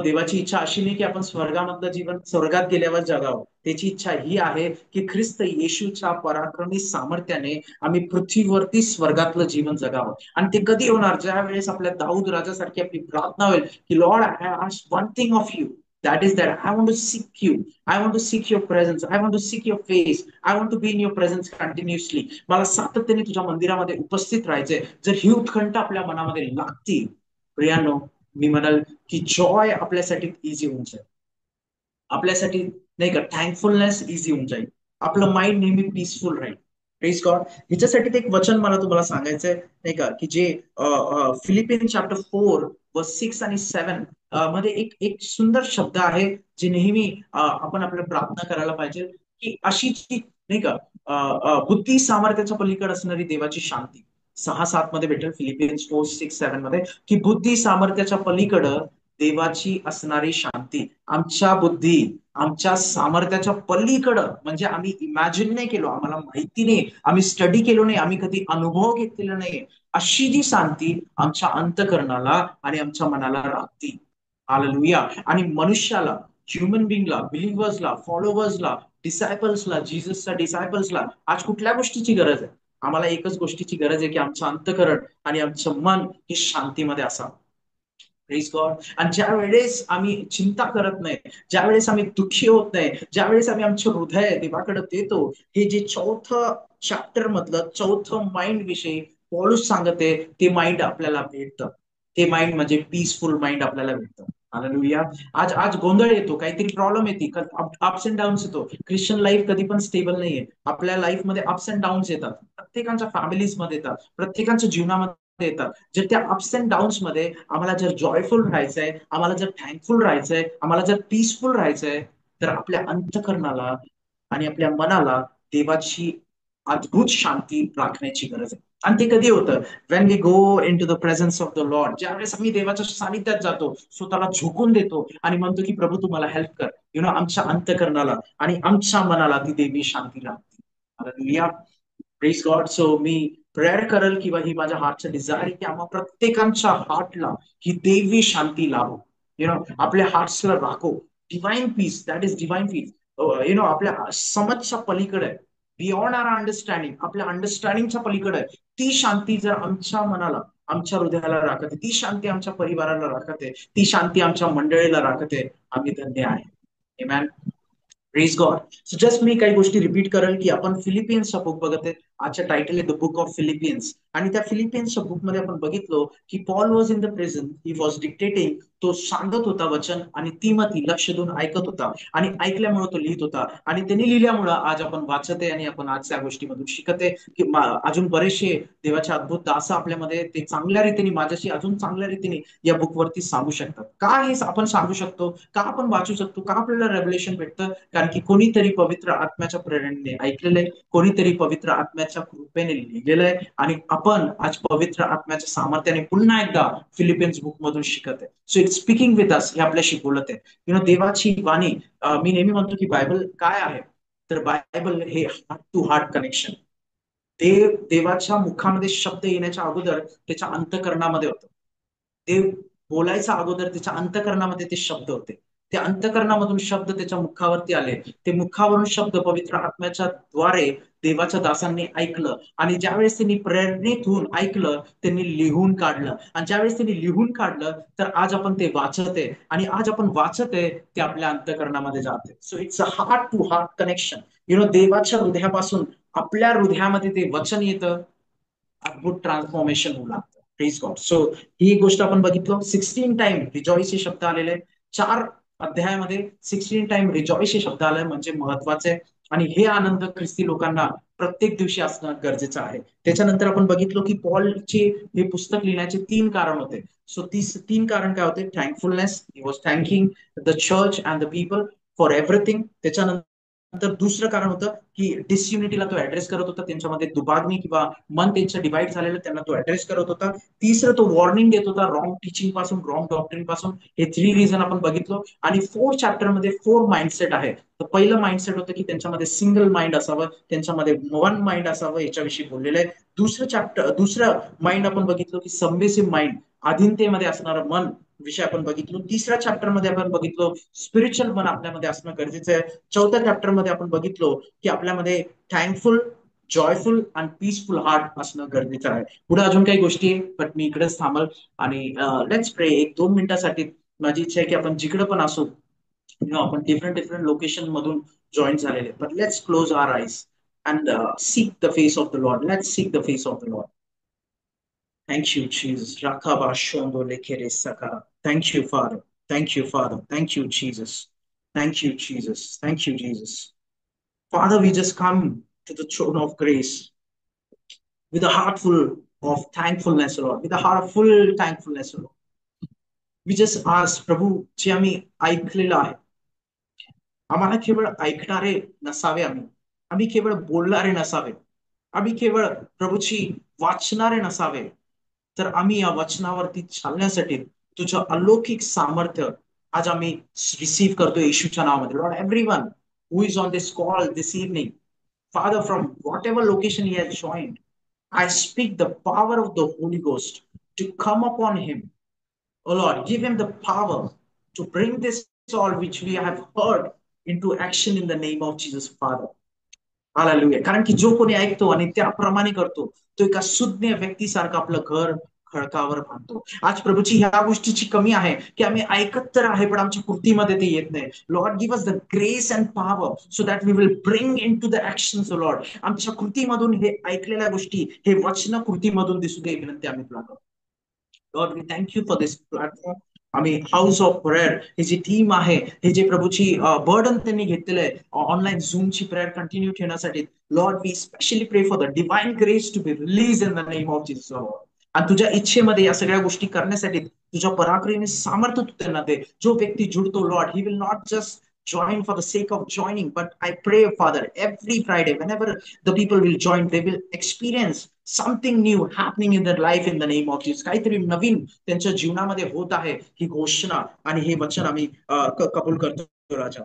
देवाची इच्छा अशी नाही की आपण स्वर्गामधलं जीवन स्वर्गात गेल्यावर जगावं. त्याची इच्छा ही आहे की ख्रिस्त येशूच्या पराक्रमी सामर्थ्याने आम्ही पृथ्वीवरती स्वर्गातलं जीवन जगावं. आणि ते कधी होणार, ज्या वेळेस आपल्या दाऊद राजासारखी आपली प्रार्थना होईल की Lord, I ask one thing of you, that is that I want to seek you, I want to seek your presence, I want to seek your face, I want to be in your presence continuously. मला सातत्याने तुझ्या मंदिरामध्ये उपस्थित राहायचंय. जर ही उत्कंठ आपल्या मनामध्ये लागती, प्रियानो, मी म्हणाल की जॉय आपल्यासाठी इझी होऊन जाईल. आपल्यासाठी नाही का, थँकफुलनेस इझी होऊन जाईल. आपलं माइंड नेहमी पीसफुल राहील. Praise God. ह्याच्यासाठी ते एक वचन मला तुम्हाला सांगायचंय, नाही का, की जे फिलिपिन चॅप्टर 4 वर्स 6 आणि 7 मध्ये एक एक सुंदर शब्द आहे, जे नेहमी आपण आपल्या प्रार्थना करायला पाहिजे, की अशी जी नाही का, बुद्धी सामर्थ्याच्या पलीकडे असणारी देवाची शांती. 6-7 मध्ये भेटेल, फिलिपिन्स 4-6-7 मध्ये, की बुद्धी सामर्थ्याच्या पलीकडं देवाची असणारी शांती. आमच्या बुद्धी, आमच्या सामर्थ्याच्या पलीकडं, म्हणजे आम्ही इमॅजिन नाही केलो, आम्हाला माहिती नाही, आम्ही स्टडी केलो नाही, आम्ही कधी अनुभव घेतलेला नाही, अशी जी शांती आमच्या अंतकरणाला आणि आमच्या मनाला राहते. हालेलुया. आणि मनुष्याला, ह्युमन बिंगला, बिलिव्हर्सला, फॉलोवर्सला, डिसायपल्सला, जीससच्या डिसायपल्सला आज कुठल्या गोष्टीची गरज आहे? आम्हाला एकच गोष्टीची गरज आहे, की आमचं अंतकरण आणि आमचं मन हे शांतीमध्ये असावं. Praise God. आणि ज्या वेळेस आम्ही चिंता करत नाही, ज्या वेळेस आम्ही दुःखी होत नाही, ज्या वेळेस आम्ही आमचं हृदय देवाकडे देतो, हे जे चौथं चॅप्टर मधलं चौथं माइंड विषयी पॉलुस सांगते, ते माइंड आपल्याला भेटतं. ते माइंड म्हणजे पीसफुल माइंड आपल्याला भेटतं. हालेलुया. आज आज गोंधळ येतो, काहीतरी प्रॉब्लेम येते, अप्स अँड डाऊन्स येतो. ख्रिश्चन लाईफ कधी पण स्टेबल नाहीये. आपल्या लाईफमध्ये अप्स अँड डाऊन्स येतात, प्रत्येकाच्या फॅमिलीज मध्ये येतात, प्रत्येकाच्या जीवनामध्ये येतात. जर त्या अप्स अँड डाऊन्स मध्ये आम्हाला जर जॉयफुल राहायचंय, आम्हाला जर थँकफुल राहायचंय, आम्हाला जर पीसफुल राहायचंय, तर आपल्या अंतकरणाला आणि आपल्या मनाला देवाची अद्भुत शांती राखण्याची गरज आहे. आणि ते कधी होतं, when we go into the presence of the Lord. ज्यावेळेस आम्ही देवाच्या सानिध्यात जातो, स्वतःला झोकून देतो आणि म्हणतो की प्रभू तुम्हाला हेल्प कर, आमच्या अंतकरणाला आणि आमच्या मनाला ती देवी शांती लागते. Praise God. सो मी प्रेयर करेल किंवा ही माझ्या हार्टचं डिझायर आहे की आम्हा प्रत्येकांच्या हार्टला ही देवी शांती लाभो. आपल्या हार्ट्सला राखो. Divine peace, that is divine peace. आपल्या समजच्या पलीकडे आहे, बियॉन्ड आवर अंडरस्टँडिंग, आपल्या अंडरस्टँडिंगच्या पलीकडे आहे. ती शांती जर आमच्या मनाला, आमच्या हृदयाला राखते, ती शांती आमच्या परिवाराला राखते, ती शांती आमच्या मंडळीला राखते, आम्ही धन्य आहे. Amen. Praise God. So just मी काही गोष्टी रिपीट करेल, की आपण फिलिपियन्सचा बुक बघत आहे. आजच्या टायटल आहे द बुक ऑफ फिलिपियन्स. आणि त्या फिलिपियन्सच्या बुकमध्ये आपण बघितलो की Paul was in the prison, he was dictating. तो सांगत होता वचन, आणि तिमोथी लक्ष देऊन ऐकत होता, आणि ऐकल्यामुळे तो लिहित होता, आणि त्यांनी लिहिल्यामुळं आज आपण वाचत आहे, आणि आपण आज त्या गोष्टीमधून शिकत आहे की अजून बरेचसे देवाचे अद्भुत दास आपल्यामध्ये ते चांगल्या रीतीने माझ्याशी अजून चांगल्या रीतीने या बुकवरती सांगू शकतात. का हे आपण सांगू शकतो, का आपण वाचू शकतो, का आपल्याला रेव्हलेशन भेटतं? कारण की कोणीतरी पवित्र आत्म्याच्या प्रेरणेने ऐकलेलं आहे, कोणीतरी पवित्र आत्म्याच्या कृपेने लिहिलेलं आहे, आणि आपण आज पवित्र आत्म्याच्या सामर्थ्याने पुन्हा एकदा फिलिपियन्स बुक मधून शिकत आहे. So it's speaking with us, हे आपल्याशी बोलत आहे. देवाची वाणी. मी नेहमी म्हणतो की बायबल काय आहे, तर बायबल हे हार्ट टू हार्ट कनेक्शन. देवाच्या मुखामध्ये शब्द येण्याच्या अगोदर त्याच्या अंतकरणामध्ये होतं. देव बोलायचा अगोदर त्याच्या अंतकरणामध्ये ते शब्द होते. त्या अंतकरणामधून शब्द त्याच्या मुखावरती आले. ते मुखावरून शब्द पवित्र आत्म्याच्या द्वारे देवाच्या दासांनी ऐकलं, आणि ज्यावेळेस त्यांनी प्रेरणेत होऊन ऐकलं, त्यांनी लिहून काढलं, आणि ज्यावेळेस त्यांनी लिहून काढलं, तर आज आपण ते वाचत आहे, आणि आज आपण वाचत आहे ते आपल्या अंतकरणामध्ये जाते. So it's a heart to heart connection. देवाच्या हृदयापासून आपल्या हृदयामध्ये ते वचन येतं, अद्भुत ट्रान्सफॉर्मेशन होऊ लागतं. Please God. सो ही गोष्ट आपण बघितलं. 16 टाइम रिजॉईस हे शब्द आलेले, 4 अध्यायामध्ये 16 टाइम रिजॉईस हे शब्द आले, म्हणजे महत्वाचे. आणि हे आनंद ख्रिस्ती लोकांना प्रत्येक दिवशी असणं गरजेचं आहे. त्याच्यानंतर आपण बघितलं की पॉलचे हे पुस्तक लिहिण्याचे 3 कारण होते. सो 3 कारण काय होते? Thankfulness, he was thanking the church and the people for everything. त्याच्यानंतर दुसरं कारण होतं की डिसयुनिटीला तो ऍड्रेस करत होता, त्यांच्यामध्ये दुभागणी किंवा मन त्यांचं डिवाइड झालेलं, त्यांना तो ऍड्रेस करत होता. तिसरं, तो वॉर्निंग देत होता रॉंग टीचिंग पासून, रॉंग डॉक्ट्रिन पासून. हे 3 रिझन आपण बघितलं. आणि 4 चॅप्टरमध्ये 4 माइंडसेट आहे. तर पहिलं माइंडसेट होतं की त्यांच्यामध्ये सिंगल माइंड असावं, त्यांच्यामध्ये वन माइंड असावं, याच्याविषयी बोललेलं आहे. दुसरं माइंड आपण बघितलं की सबमिसिव्ह माइंड, अधीनतेमध्ये असणारं मन विषय आपण बघितलो. 3ऱ्या चॅप्टरमध्ये आपण बघितलो स्पिरिच्युअल मन आपल्यामध्ये असणं गरजेचं आहे. 4थ्या चॅप्टरमध्ये आपण बघितलो की आपल्यामध्ये थँकफुल, जॉयफुल आणि पीसफुल हार्ट असणं गरजेचं आहे. पुढे अजून काही गोष्टी आहे, बट मी इकडेच थांबल. आणि लेट्स प्रे. 1-2 मिनिटासाठी माझी इच्छा आहे की आपण जिकडे पण असू, आपण डिफरंट डिफरंट लोकेशन मधून जॉईन झालेले, but let's close our eyes and seek the face of the Lord. Let's seek the face of the Lord. Thank you, Jesus. Rakabashondo lekeresaka. Thank you, Father. Thank you, Father. Thank you, Jesus. Thank you, Jesus. Thank you, Jesus. Father, we just come to the throne of grace with a heart full of thankfulness, Lord. With a heart of full thankfulness, Lord. We just ask, प्रभू, जे आम्ही ऐकलेलं आहे, आम्हाला केवळ ऐकणारे नसावे आम्ही. आम्ही केवळ बोलणारे नसावे. आम्ही केवळ प्रभूची वाचणारे नसावे. तर आम्ही या वचनावरती चालण्यासाठी तुझं अलौकिक सामर्थ्य आज आम्ही रिसीव्ह करतो येशूच्या नावामध्ये. Lord, everyone who is on this call this evening, Father, from whatever location he has joined, I speak the power of the Holy Ghost to come upon him. Oh Lord, give him the power to bring this all which we have heard into action in the name of Jesus, Father. Hallelujah. कारण की जो कोणी ऐकतो आणि त्याप्रमाणे करतो, तो एका सुज्ञ व्यक्तीसारखं आपलं घर खडकावर बांधतो. आज प्रभूची ह्या गोष्टीची कमी आहे की आम्ही ऐकत तर आहे, पण आमच्या कृतीमध्ये ते येत नाही. Lord, give us the grace and power so that we will bring into the action. Lord, आमच्या कृतीमधून हे ऐकलेल्या गोष्टी, हे वचन कृतीमधून दिसू दे, विनंती आम्ही तुला करतो. Lord, we thank you for this platform. आम्ही हाऊस ऑफ प्रेयर ही जी टीम आहे, हे जे प्रभूची बर्डन त्यांनी घेतलेलं आहे ऑनलाईन झूमची प्रेयर कंटिन्यू ठेवण्यासाठी, Lord, we specially pray for the divine grace to be release in the name of Jesus. आणि तुझ्या इच्छेमध्ये या सगळ्या गोष्टी करण्यासाठी तुझ्या पराक्रमी सामर्थ्य तू त्यांना दे. जो व्यक्ती जुडतो, Lord, he will not just join for the sake of joining, but I pray, Father, every Friday, whenever the people will join, they will experience something new happening in their life in the name of Jesus. काहीतरी नवीन त्यांच्या जीवनामध्ये होत आहे, ही घोषणा आणि हे वचन आम्ही कबूल करतो राजा.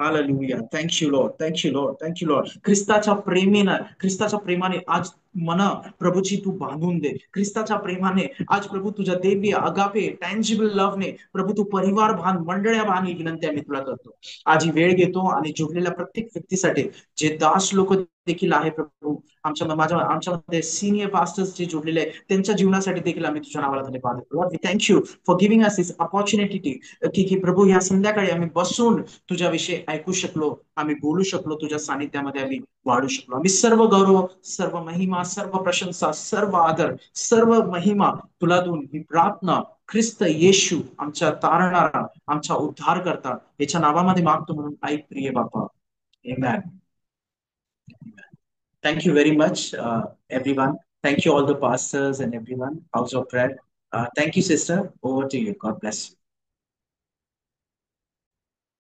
Hallelujah. Thank you Lord. Thank you Lord. Thank you Lord. ख्रिस्ताच्या प्रेमाने आज मन प्रभूची तू बांधून दे. ख्रिस्ताच्या प्रेमाने आज प्रभू तुझ्या देवी अगापे टँजिबल लव्हने प्रभू तू परिवार बांध, मंडळ्या बांध, ही विनंती आम्ही तुला करतो. आज ही वेळ घेतो आणि जुडलेल्या प्रत्येक व्यक्तीसाठी, जे दास लोक देखील आहे प्रभू, आमच्यामध्ये सिनियर पास्टर्स जे जोडलेले आहेत, त्यांच्या जीवनासाठी देखील आम्ही तुझ्या नावाला धन्यवाद देतो. Lord, we thank you for giving us this opportunity की प्रभू ह्या संध्याकाळी आम्ही बसून तुझ्याविषयी ऐकू शकलो, आम्ही बोलू शकलो, तुझ्या सानिध्यामध्ये आम्ही वाढू शकलो. आम्ही सर्व गौरव, सर्व महिमा, सर्व प्रशंसा, सर्व आदर, सर्व महिमा तुला देऊन ही प्रार्थना ख्रिस्त येशू आमच्या तारणारा, आमचा उद्धार करता, याच्या नावामध्ये मागतो म्हणून ऐक प्रिय बापा. Amen. Thank you very much, everyone. Thank you, all the pastors and everyone. House of Prayer. Thank you, sister. Over to you. God bless you.